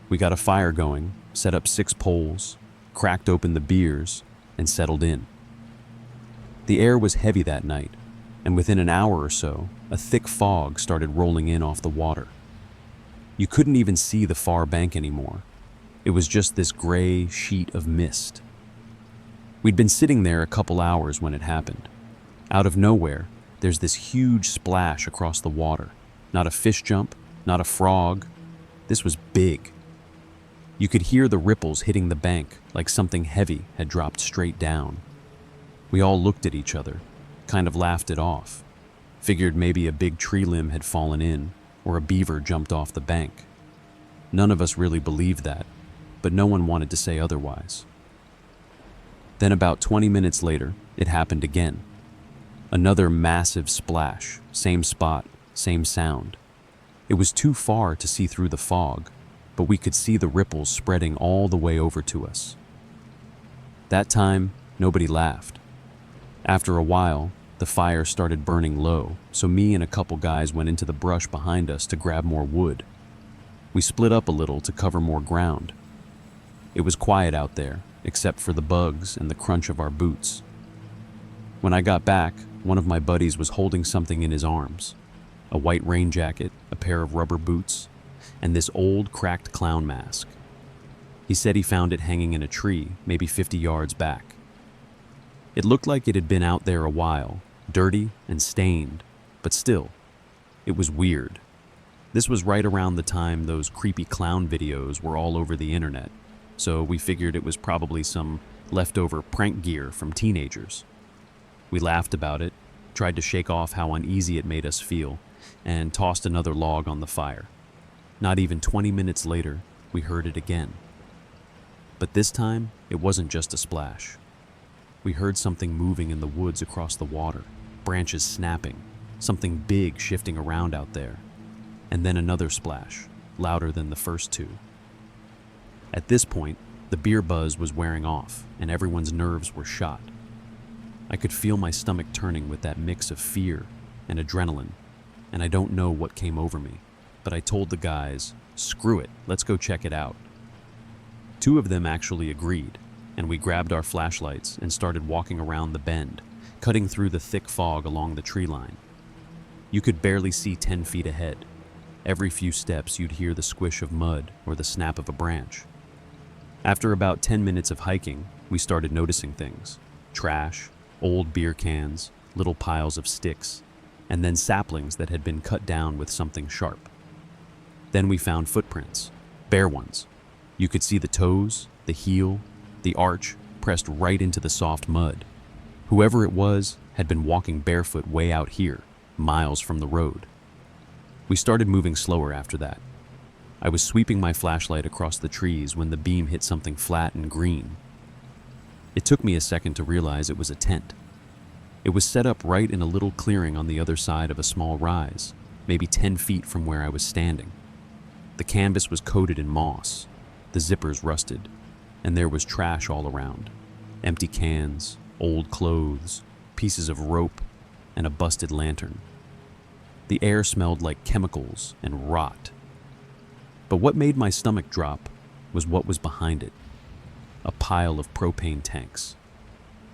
A: We got a fire going, set up 6 poles, cracked open the beers, and settled in. The air was heavy that night, and within an hour or so, a thick fog started rolling in off the water. You couldn't even see the far bank anymore. It was just this gray sheet of mist. We'd been sitting there a couple hours when it happened. Out of nowhere, there's this huge splash across the water. Not a fish jump, not a frog. This was big. You could hear the ripples hitting the bank like something heavy had dropped straight down. We all looked at each other, kind of laughed it off. Figured maybe a big tree limb had fallen in, or a beaver jumped off the bank. None of us really believed that, but no one wanted to say otherwise. Then about 20 minutes later, it happened again. Another massive splash, same spot, same sound. It was too far to see through the fog, but we could see the ripples spreading all the way over to us. That time, nobody laughed. After a while, the fire started burning low, so me and a couple guys went into the brush behind us to grab more wood. We split up a little to cover more ground. It was quiet out there, except for the bugs and the crunch of our boots. When I got back, one of my buddies was holding something in his arms. A white rain jacket, a pair of rubber boots, and this old cracked clown mask. He said he found it hanging in a tree, maybe 50 yards back. It looked like it had been out there a while, dirty and stained, but still, it was weird. This was right around the time those creepy clown videos were all over the internet, so we figured it was probably some leftover prank gear from teenagers. We laughed about it, tried to shake off how uneasy it made us feel, and tossed another log on the fire. Not even 20 minutes later, we heard it again. But this time, it wasn't just a splash. We heard something moving in the woods across the water, branches snapping, something big shifting around out there. And then another splash, louder than the first 2. At this point, the beer buzz was wearing off, and everyone's nerves were shot. I could feel my stomach turning with that mix of fear and adrenaline, and I don't know what came over me, but I told the guys, "Screw it, let's go check it out." 2 of them actually agreed, and we grabbed our flashlights and started walking around the bend, cutting through the thick fog along the tree line. You could barely see 10 feet ahead. Every few steps you'd hear the squish of mud or the snap of a branch. After about 10 minutes of hiking, we started noticing things. Trash, old beer cans, little piles of sticks, and then saplings that had been cut down with something sharp. Then we found footprints, bare ones. You could see the toes, the heel, the arch pressed right into the soft mud. Whoever it was had been walking barefoot way out here, miles from the road. We started moving slower after that. I was sweeping my flashlight across the trees when the beam hit something flat and green. It took me a second to realize it was a tent. It was set up right in a little clearing on the other side of a small rise, maybe 10 feet from where I was standing. The canvas was coated in moss, the zippers rusted, and there was trash all around. Empty cans, old clothes, pieces of rope, and a busted lantern. The air smelled like chemicals and rot. But what made my stomach drop was what was behind it. A pile of propane tanks.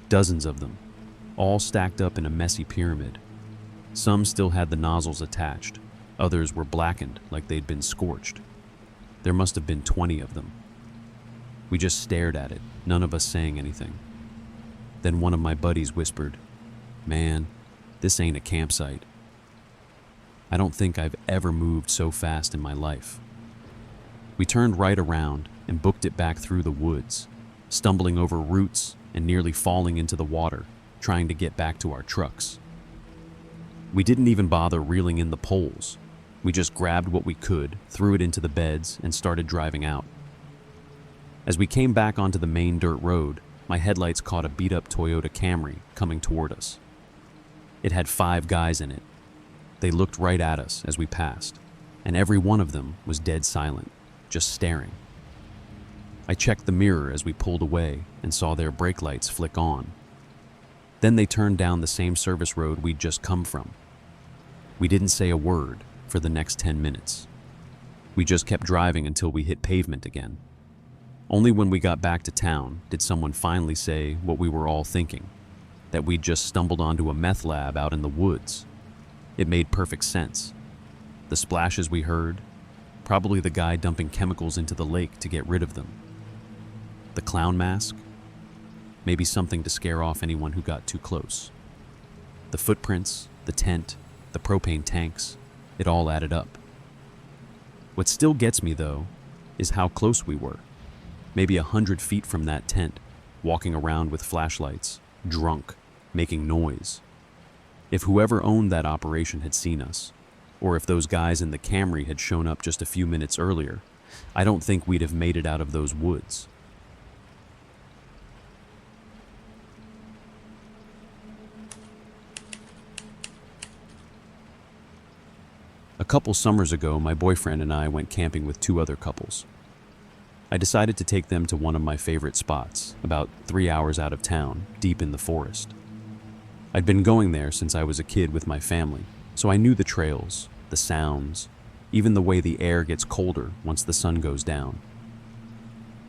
A: Dozens of them, all stacked up in a messy pyramid. Some still had the nozzles attached. Others were blackened like they'd been scorched. There must have been 20 of them. We just stared at it, none of us saying anything. Then one of my buddies whispered, "Man, this ain't a campsite." I don't think I've ever moved so fast in my life. We turned right around and booked it back through the woods, stumbling over roots and nearly falling into the water, trying to get back to our trucks. We didn't even bother reeling in the poles. We just grabbed what we could, threw it into the beds, and started driving out. As we came back onto the main dirt road, my headlights caught a beat-up Toyota Camry coming toward us. It had 5 guys in it. They looked right at us as we passed, and every one of them was dead silent, just staring. I checked the mirror as we pulled away and saw their brake lights flick on. Then they turned down the same service road we'd just come from. We didn't say a word for the next 10 minutes. We just kept driving until we hit pavement again. Only when we got back to town did someone finally say what we were all thinking, that we'd just stumbled onto a meth lab out in the woods. It made perfect sense. The splashes we heard, probably the guy dumping chemicals into the lake to get rid of them. The clown mask, maybe something to scare off anyone who got too close. The footprints, the tent, the propane tanks, it all added up. What still gets me, though, is how close we were. Maybe 100 feet from that tent, walking around with flashlights, drunk, making noise. If whoever owned that operation had seen us, or if those guys in the Camry had shown up just a few minutes earlier, I don't think we'd have made it out of those woods. A couple summers ago, my boyfriend and I went camping with 2 other couples. I decided to take them to one of my favorite spots, about 3 hours out of town, deep in the forest. I'd been going there since I was a kid with my family, so I knew the trails, the sounds, even the way the air gets colder once the sun goes down.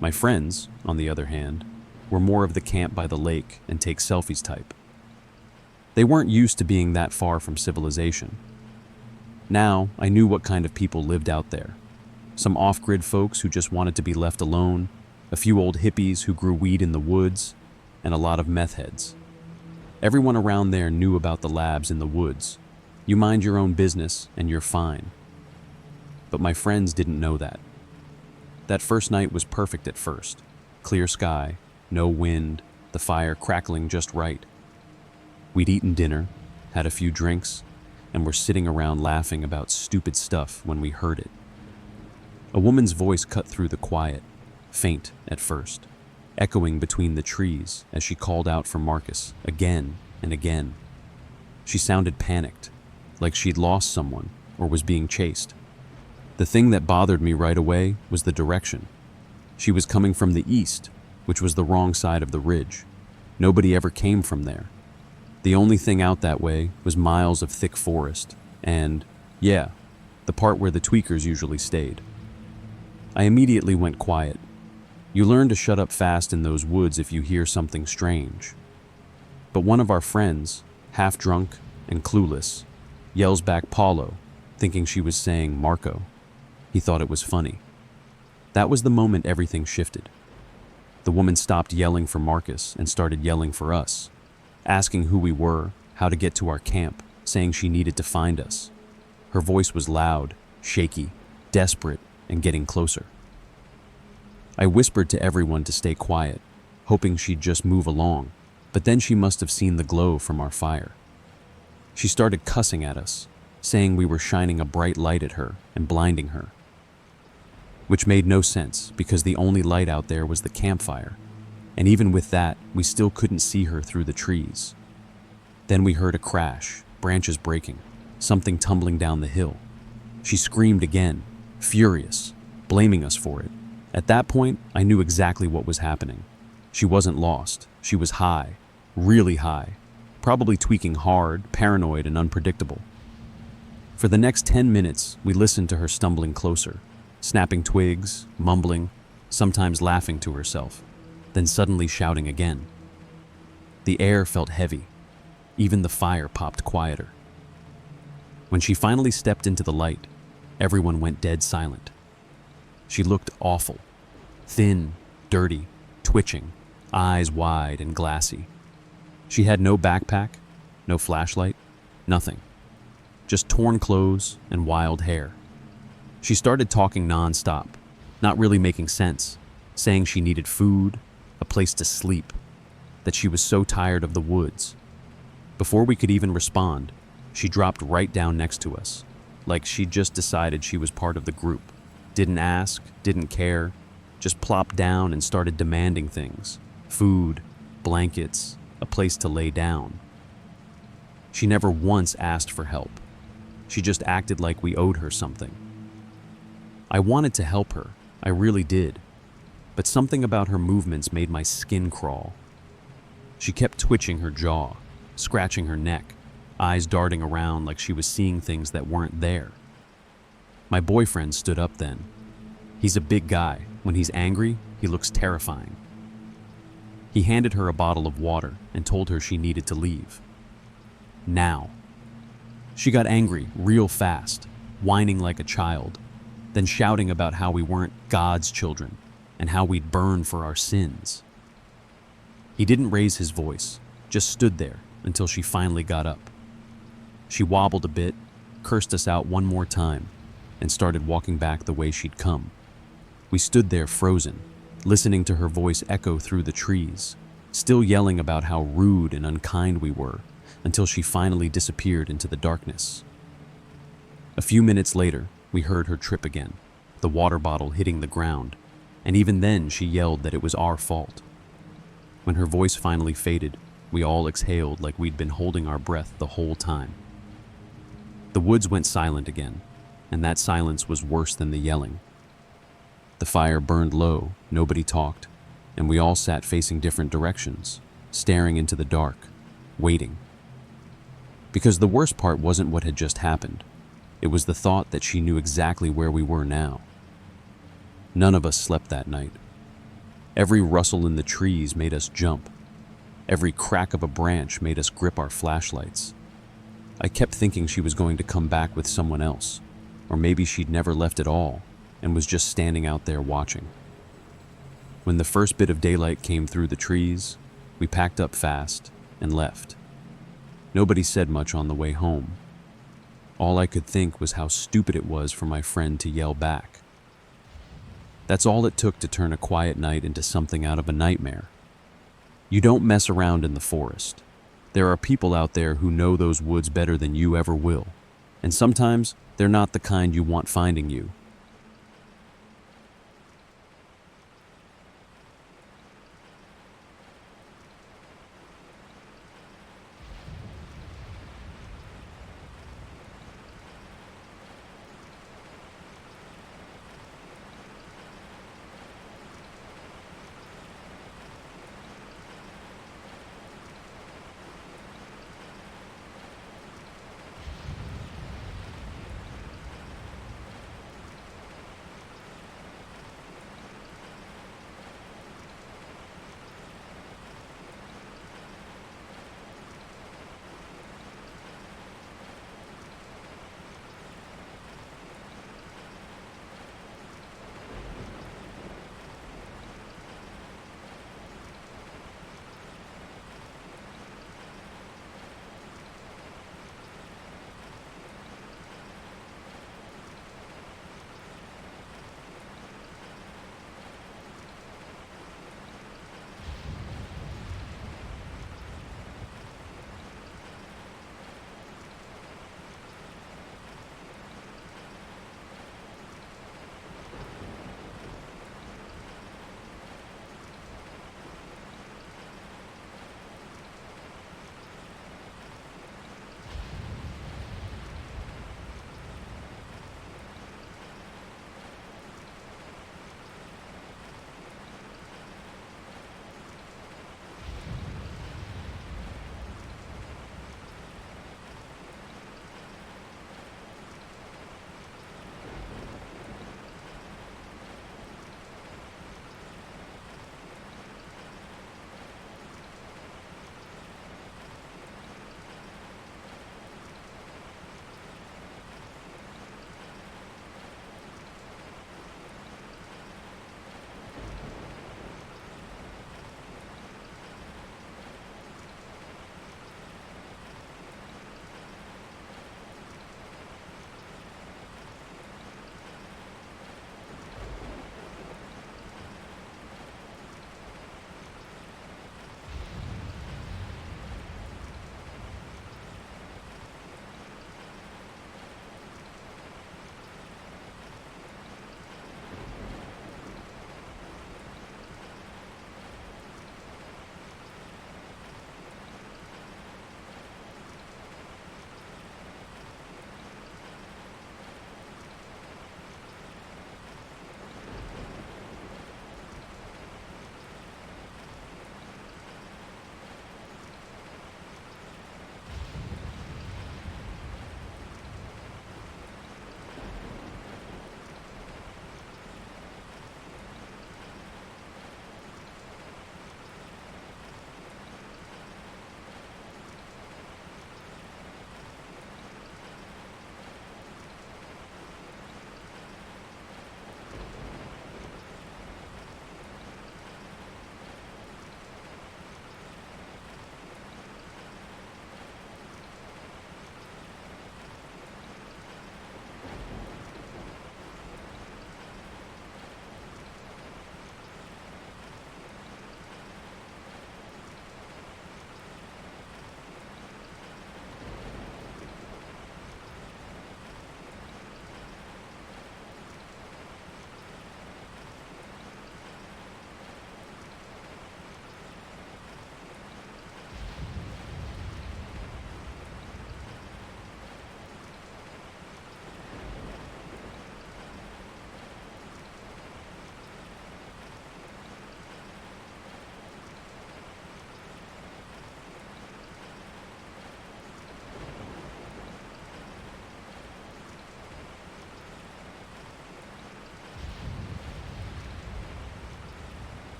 A: My friends, on the other hand, were more of the camp by the lake and take selfies type. They weren't used to being that far from civilization. Now, I knew what kind of people lived out there. Some off-grid folks who just wanted to be left alone, a few old hippies who grew weed in the woods, and a lot of meth heads. Everyone around there knew about the labs in the woods. You mind your own business and you're fine. But my friends didn't know that. That first night was perfect at first. Clear sky, no wind, the fire crackling just right. We'd eaten dinner, had a few drinks, and were sitting around laughing about stupid stuff when we heard it. A woman's voice cut through the quiet, faint at first, echoing between the trees as she called out for Marcus again and again. She sounded panicked, like she'd lost someone or was being chased. The thing that bothered me right away was the direction. She was coming from the east, which was the wrong side of the ridge. Nobody ever came from there. The only thing out that way was miles of thick forest and, yeah, the part where the tweakers usually stayed. I immediately went quiet. You learn to shut up fast in those woods if you hear something strange. But one of our friends, half drunk and clueless, yells back Paulo, thinking she was saying Marco. He thought it was funny. That was the moment everything shifted. The woman stopped yelling for Marcus and started yelling for us, asking who we were, how to get to our camp, saying she needed to find us. Her voice was loud, shaky, desperate, and getting closer. I whispered to everyone to stay quiet, hoping she'd just move along, but then she must have seen the glow from our fire. She started cussing at us, saying we were shining a bright light at her and blinding her. Which made no sense because the only light out there was the campfire, and even with that, we still couldn't see her through the trees. Then we heard a crash, branches breaking, something tumbling down the hill. She screamed again, furious, blaming us for it. At that point, I knew exactly what was happening. She wasn't lost. She was high, really high, probably tweaking hard, paranoid, and unpredictable. For the next 10 minutes, we listened to her stumbling closer, snapping twigs, mumbling, sometimes laughing to herself, then suddenly shouting again. The air felt heavy. Even the fire popped quieter. When she finally stepped into the light, everyone went dead silent. She looked awful, thin, dirty, twitching, eyes wide and glassy. She had no backpack, no flashlight, nothing. Just torn clothes and wild hair. She started talking nonstop, not really making sense, saying she needed food, a place to sleep, that she was so tired of the woods. Before we could even respond, she dropped right down next to us, like she'd just decided she was part of the group. Didn't ask, didn't care, just plopped down and started demanding things. Food, blankets, a place to lay down. She never once asked for help. She just acted like we owed her something. I wanted to help her, I really did, but something about her movements made my skin crawl. She kept twitching her jaw, scratching her neck, eyes darting around like she was seeing things that weren't there. My boyfriend stood up then. He's a big guy. When he's angry, he looks terrifying. He handed her a bottle of water and told her she needed to leave. Now. She got angry real fast, whining like a child, then shouting about how we weren't God's children and how we'd burn for our sins. He didn't raise his voice, just stood there until she finally got up. She wobbled a bit, cursed us out one more time, and started walking back the way she'd come. We stood there frozen, listening to her voice echo through the trees, still yelling about how rude and unkind we were, until she finally disappeared into the darkness. A few minutes later, we heard her trip again, the water bottle hitting the ground, and even then she yelled that it was our fault. When her voice finally faded, we all exhaled like we'd been holding our breath the whole time. The woods went silent again, and that silence was worse than the yelling. The fire burned low, nobody talked, and we all sat facing different directions, staring into the dark, waiting. Because the worst part wasn't what had just happened. It was the thought that she knew exactly where we were now. None of us slept that night. Every rustle in the trees made us jump. Every crack of a branch made us grip our flashlights. I kept thinking she was going to come back with someone else, or maybe she'd never left at all and was just standing out there watching. When the first bit of daylight came through the trees, we packed up fast and left. Nobody said much on the way home. All I could think was how stupid it was for my friend to yell back. That's all it took to turn a quiet night into something out of a nightmare. You don't mess around in the forest. There are people out there who know those woods better than you ever will, and sometimes they're not the kind you want finding you.